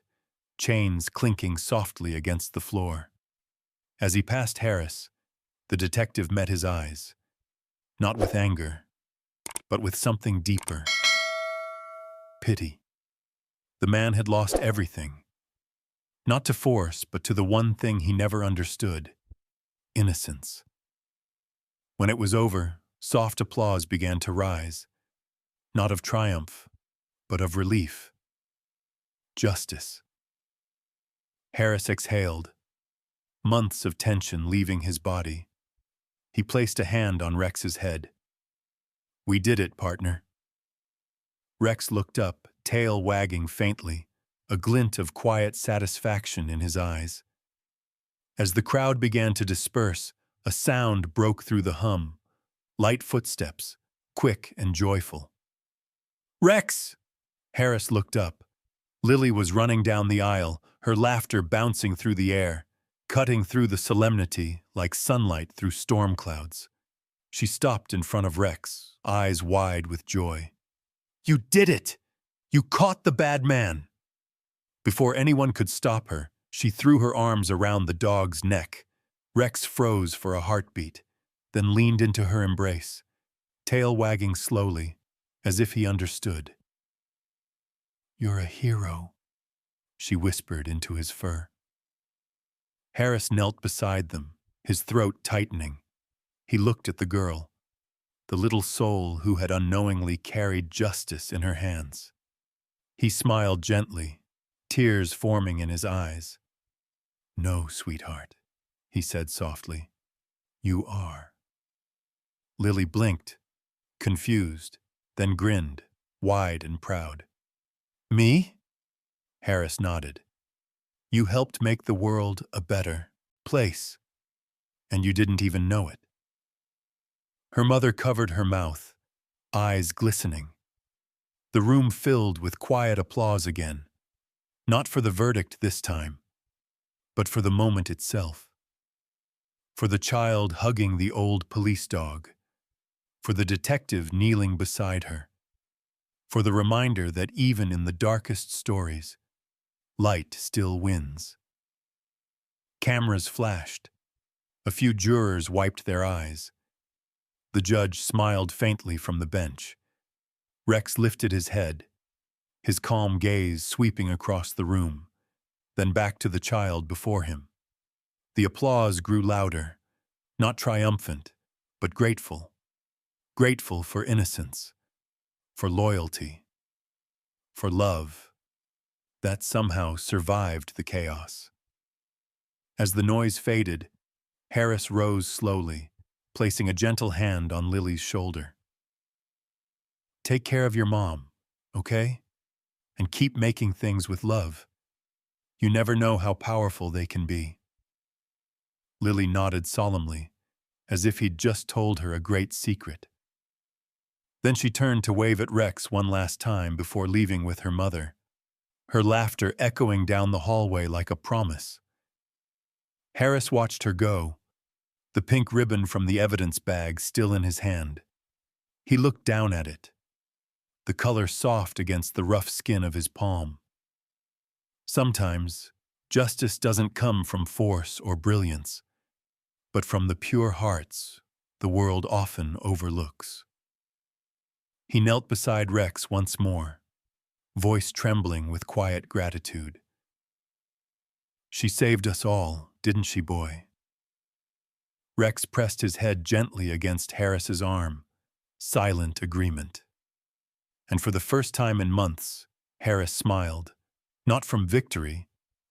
chains clinking softly against the floor. As he passed Harris, the detective met his eyes, not with anger, but with something deeper. Pity. The man had lost everything, not to force, but to the one thing he never understood: innocence. When it was over, soft applause began to rise, not of triumph, but of relief. Justice. Harris exhaled, months of tension leaving his body. He placed a hand on Rex's head. "We did it, partner." Rex looked up, tail wagging faintly, a glint of quiet satisfaction in his eyes. As the crowd began to disperse, a sound broke through the hum, light footsteps, quick and joyful. "Rex!" Harris looked up. Lily was running down the aisle, her laughter bouncing through the air, cutting through the solemnity like sunlight through storm clouds. She stopped in front of Rex, eyes wide with joy. "You did it! You caught the bad man!" Before anyone could stop her, she threw her arms around the dog's neck. Rex froze for a heartbeat, then leaned into her embrace, tail wagging slowly, as if he understood. "You're a hero," she whispered into his fur. Harris knelt beside them, his throat tightening. He looked at the girl, the little soul who had unknowingly carried justice in her hands. He smiled gently, tears forming in his eyes. "No, sweetheart," he said softly. "You are." Lily blinked, confused, then grinned, wide and proud. "Me?" Harris nodded. "You helped make the world a better place, and you didn't even know it." Her mother covered her mouth, eyes glistening. The room filled with quiet applause again, not for the verdict this time, but for the moment itself. For the child hugging the old police dog, for the detective kneeling beside her, for the reminder that even in the darkest stories, light still wins. Cameras flashed. A few jurors wiped their eyes. The judge smiled faintly from the bench. Rex lifted his head, his calm gaze sweeping across the room, then back to the child before him. The applause grew louder, not triumphant, but grateful. Grateful for innocence, for loyalty, for love that somehow survived the chaos. As the noise faded, Harris rose slowly, placing a gentle hand on Lily's shoulder. "Take care of your mom, okay? And keep making things with love. You never know how powerful they can be." Lily nodded solemnly, as if he'd just told her a great secret. Then she turned to wave at Rex one last time before leaving with her mother, her laughter echoing down the hallway like a promise. Harris watched her go, the pink ribbon from the evidence bag still in his hand. He looked down at it, the color soft against the rough skin of his palm. Sometimes, justice doesn't come from force or brilliance, but from the pure hearts the world often overlooks. He knelt beside Rex once more, voice trembling with quiet gratitude. "She saved us all, didn't she, boy?" Rex pressed his head gently against Harris's arm, silent agreement. And for the first time in months, Harris smiled, not from victory,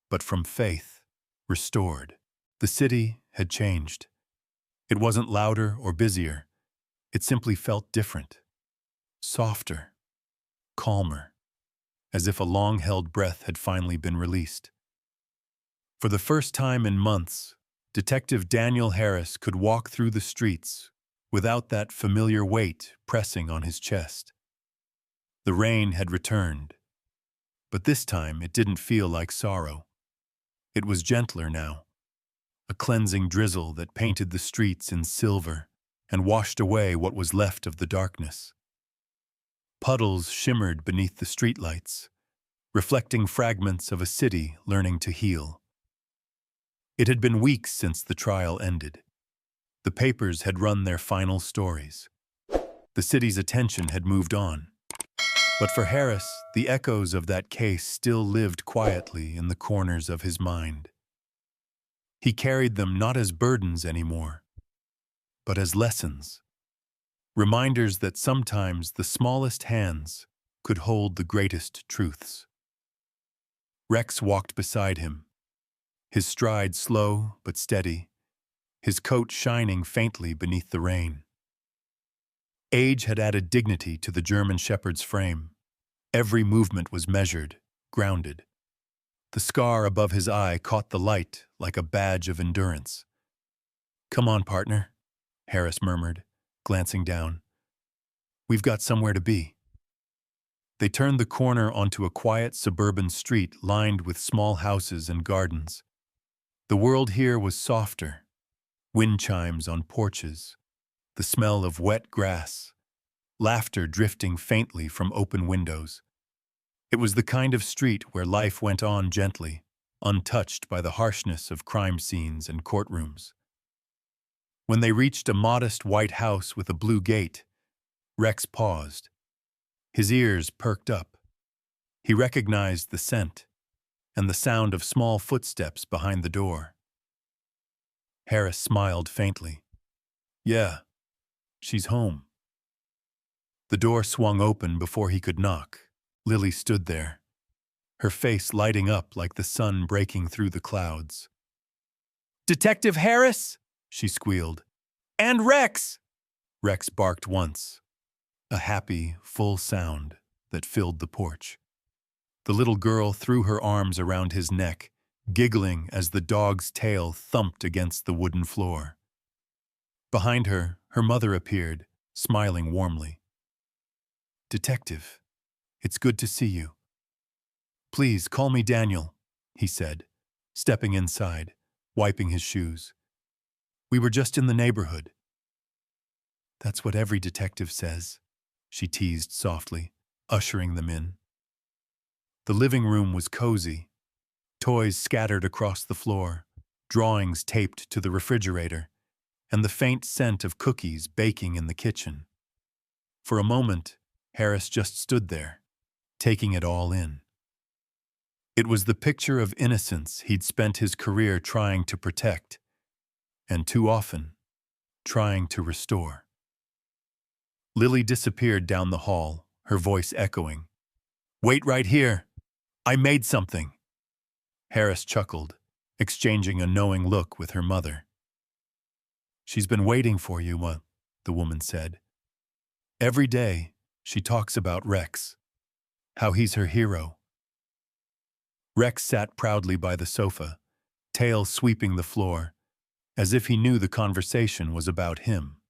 but from faith, restored. The city had changed. It wasn't louder or busier. It simply felt different, softer, calmer, as if a long-held breath had finally been released. For the first time in months, Detective Daniel Harris could walk through the streets without that familiar weight pressing on his chest. The rain had returned, but this time it didn't feel like sorrow. It was gentler now, a cleansing drizzle that painted the streets in silver and washed away what was left of the darkness. Puddles shimmered beneath the streetlights, reflecting fragments of a city learning to heal. It had been weeks since the trial ended. The papers had run their final stories. The city's attention had moved on. But for Harris, the echoes of that case still lived quietly in the corners of his mind. He carried them not as burdens anymore, but as lessons. Reminders that sometimes the smallest hands could hold the greatest truths. Rex walked beside him, his stride slow but steady, his coat shining faintly beneath the rain. Age had added dignity to the German shepherd's frame. Every movement was measured, grounded. The scar above his eye caught the light like a badge of endurance. "Come on, partner," Harris murmured, glancing down. "We've got somewhere to be." They turned the corner onto a quiet suburban street lined with small houses and gardens. The world here was softer. Wind chimes on porches, the smell of wet grass, laughter drifting faintly from open windows. It was the kind of street where life went on gently, untouched by the harshness of crime scenes and courtrooms. When they reached a modest white house with a blue gate, Rex paused. His ears perked up. He recognized the scent and the sound of small footsteps behind the door. Harris smiled faintly. "Yeah, she's home." The door swung open before he could knock. Lily stood there, her face lighting up like the sun breaking through the clouds. "Detective Harris!" she squealed. "And Rex!" Rex barked once, a happy, full sound that filled the porch. The little girl threw her arms around his neck, giggling as the dog's tail thumped against the wooden floor. Behind her, her mother appeared, smiling warmly. "Detective, it's good to see you." "Please call me Daniel," he said, stepping inside, wiping his shoes. "We were just in the neighborhood." "That's what every detective says," she teased softly, ushering them in. The living room was cozy, toys scattered across the floor, drawings taped to the refrigerator, and the faint scent of cookies baking in the kitchen. For a moment, Harris just stood there, taking it all in. It was the picture of innocence he'd spent his career trying to protect, and too often, trying to restore. Lily disappeared down the hall, her voice echoing. "Wait right here. I made something." Harris chuckled, exchanging a knowing look with her mother. "She's been waiting for you, the woman said. Every day, she talks about Rex, how he's her hero." Rex sat proudly by the sofa, tail sweeping the floor, as if he knew the conversation was about him.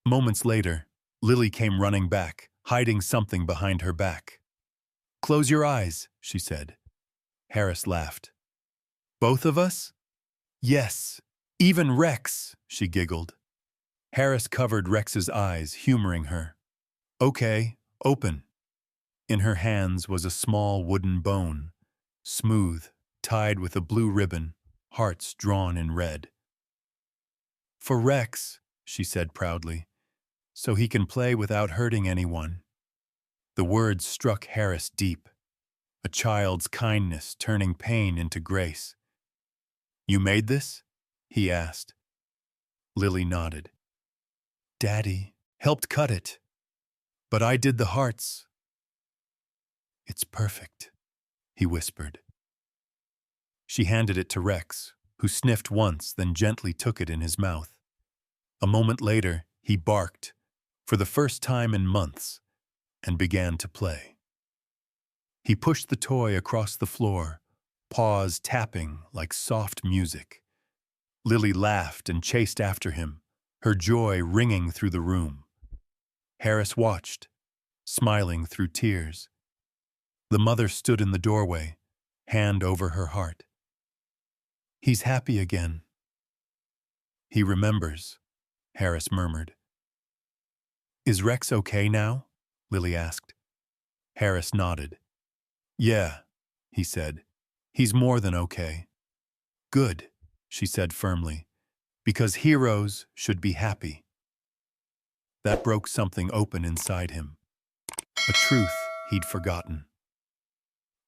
Moments later, Lily came running back, hiding something behind her back. "Close your eyes," she said. Harris laughed. "Both of us?" "Yes, even Rex," she giggled. Harris covered Rex's eyes, humoring her. "Okay, open." In her hands was a small wooden bone, smooth, tied with a blue ribbon, hearts drawn in red. "For Rex," she said proudly, "so he can play without hurting anyone." The words struck Harris deep, a child's kindness turning pain into grace. "You made this?" he asked. Lily nodded. "Daddy helped cut it, but I did the hearts." "It's perfect," he whispered. She handed it to Rex, who sniffed once, then gently took it in his mouth. A moment later, he barked, for the first time in months, and began to play. He pushed the toy across the floor, paws tapping like soft music. Lily laughed and chased after him, her joy ringing through the room. Harris watched, smiling through tears. The mother stood in the doorway, hand over her heart. "He's happy again." "He remembers," Harris murmured. "Is Rex okay now?" Lily asked. Harris nodded. Yeah, he said. He's more than okay. Good, she said firmly, because heroes should be happy. That broke something open inside him, a truth he'd forgotten.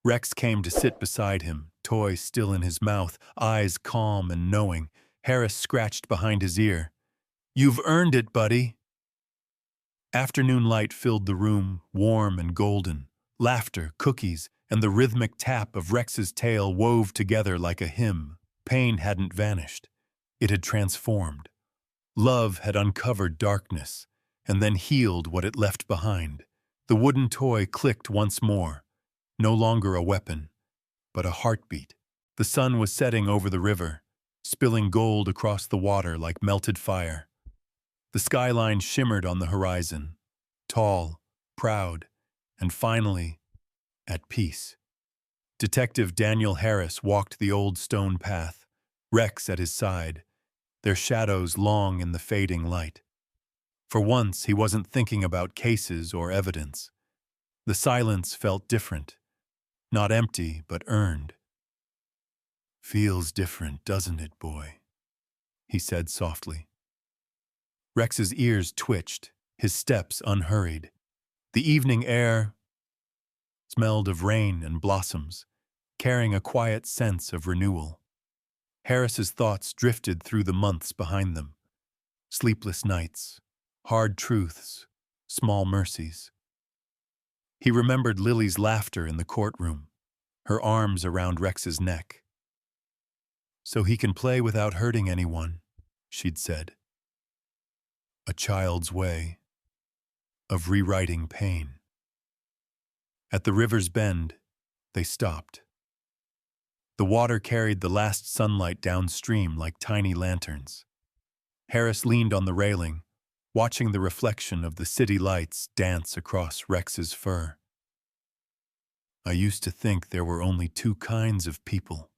Rex came to sit beside him, toy still in his mouth, eyes calm and knowing. Harris scratched behind his ear. You've earned it, buddy. Afternoon light filled the room, warm and golden. Laughter, cookies, and the rhythmic tap of Rex's tail wove together like a hymn. Pain hadn't vanished. It had transformed. Love had uncovered darkness, and then healed what it left behind. The wooden toy clicked once more, no longer a weapon, but a heartbeat. The sun was setting over the river, spilling gold across the water like melted fire. The skyline shimmered on the horizon, tall, proud, and finally, at peace. Detective Daniel Harris walked the old stone path, Rex at his side, their shadows long in the fading light. For once, he wasn't thinking about cases or evidence. The silence felt different, not empty, but earned. Feels different, doesn't it, boy? He said softly. Rex's ears twitched, his steps unhurried. The evening air smelled of rain and blossoms, carrying a quiet sense of renewal. Harris's thoughts drifted through the months behind them. Sleepless nights, hard truths, small mercies. He remembered Lily's laughter in the courtroom, her arms around Rex's neck. So he can play without hurting anyone, she'd said. A child's way of rewriting pain. At the river's bend, they stopped. The water carried the last sunlight downstream like tiny lanterns. Harris leaned on the railing, watching the reflection of the city lights dance across Rex's fur. I used to think there were only two kinds of people,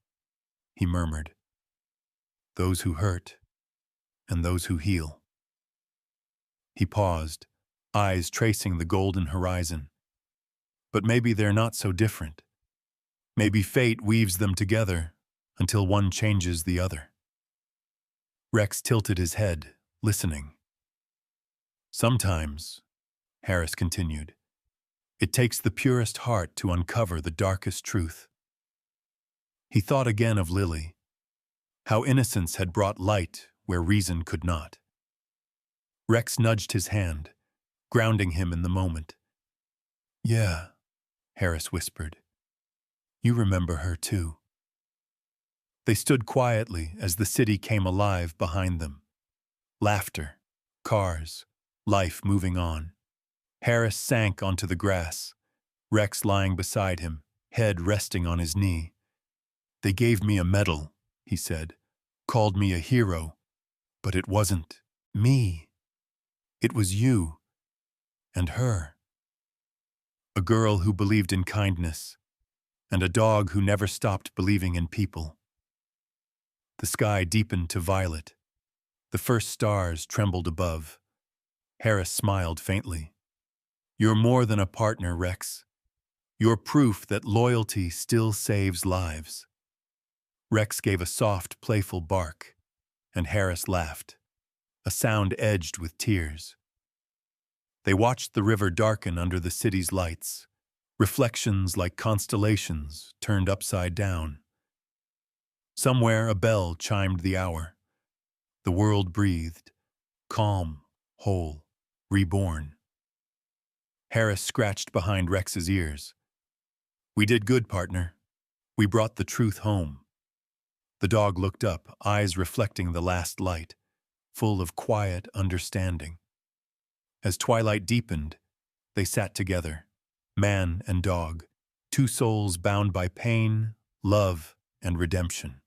he murmured. Those who hurt and those who heal. He paused, eyes tracing the golden horizon. But maybe they're not so different. Maybe fate weaves them together until one changes the other. Rex tilted his head, listening. Sometimes, Harris continued, it takes the purest heart to uncover the darkest truth. He thought again of Lily, how innocence had brought light where reason could not. Rex nudged his hand, grounding him in the moment. Yeah, Harris whispered. You remember her too. They stood quietly as the city came alive behind them. Laughter, cars, life moving on. Harris sank onto the grass, Rex lying beside him, head resting on his knee. They gave me a medal, he said, called me a hero, but it wasn't me. It was you and her. A girl who believed in kindness, and a dog who never stopped believing in people. The sky deepened to violet. The first stars trembled above. Harris smiled faintly. You're more than a partner, Rex. You're proof that loyalty still saves lives. Rex gave a soft, playful bark, and Harris laughed, a sound edged with tears. They watched the river darken under the city's lights, reflections like constellations turned upside down. Somewhere a bell chimed the hour. The world breathed, calm, whole, reborn. Harris scratched behind Rex's ears. We did good, partner. We brought the truth home. The dog looked up, eyes reflecting the last light, full of quiet understanding. As twilight deepened, they sat together, man and dog, two souls bound by pain, love, and redemption.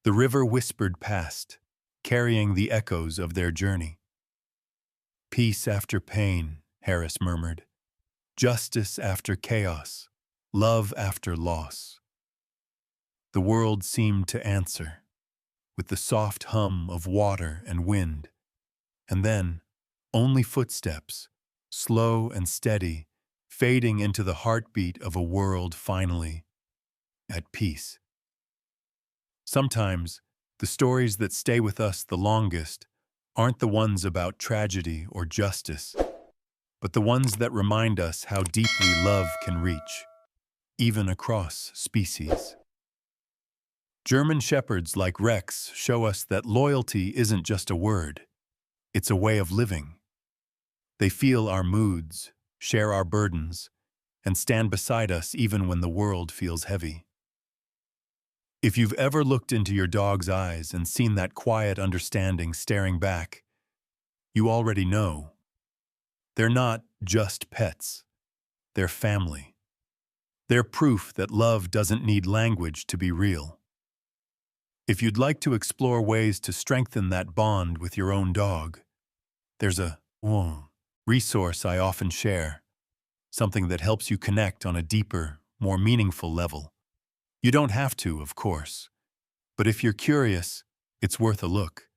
The river whispered past, carrying the echoes of their journey. Peace after pain, Harris murmured. Justice after chaos, love after loss. The world seemed to answer, with the soft hum of water and wind, and then only footsteps, slow and steady, fading into the heartbeat of a world finally at peace. Sometimes, the stories that stay with us the longest aren't the ones about tragedy or justice, but the ones that remind us how deeply love can reach, even across species. German shepherds like Rex show us that loyalty isn't just a word, it's a way of living. They feel our moods, share our burdens, and stand beside us even when the world feels heavy. If you've ever looked into your dog's eyes and seen that quiet understanding staring back, you already know. They're not just pets, they're family. They're proof that love doesn't need language to be real. If you'd like to explore ways to strengthen that bond with your own dog, there's a resource I often share, something that helps you connect on a deeper, more meaningful level. You don't have to, of course, but if you're curious, it's worth a look.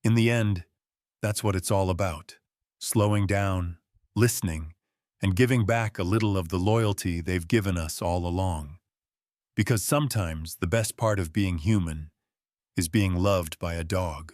In the end, that's what it's all about: slowing down, listening, and giving back a little of the loyalty they've given us all along. Because sometimes the best part of being human is being loved by a dog.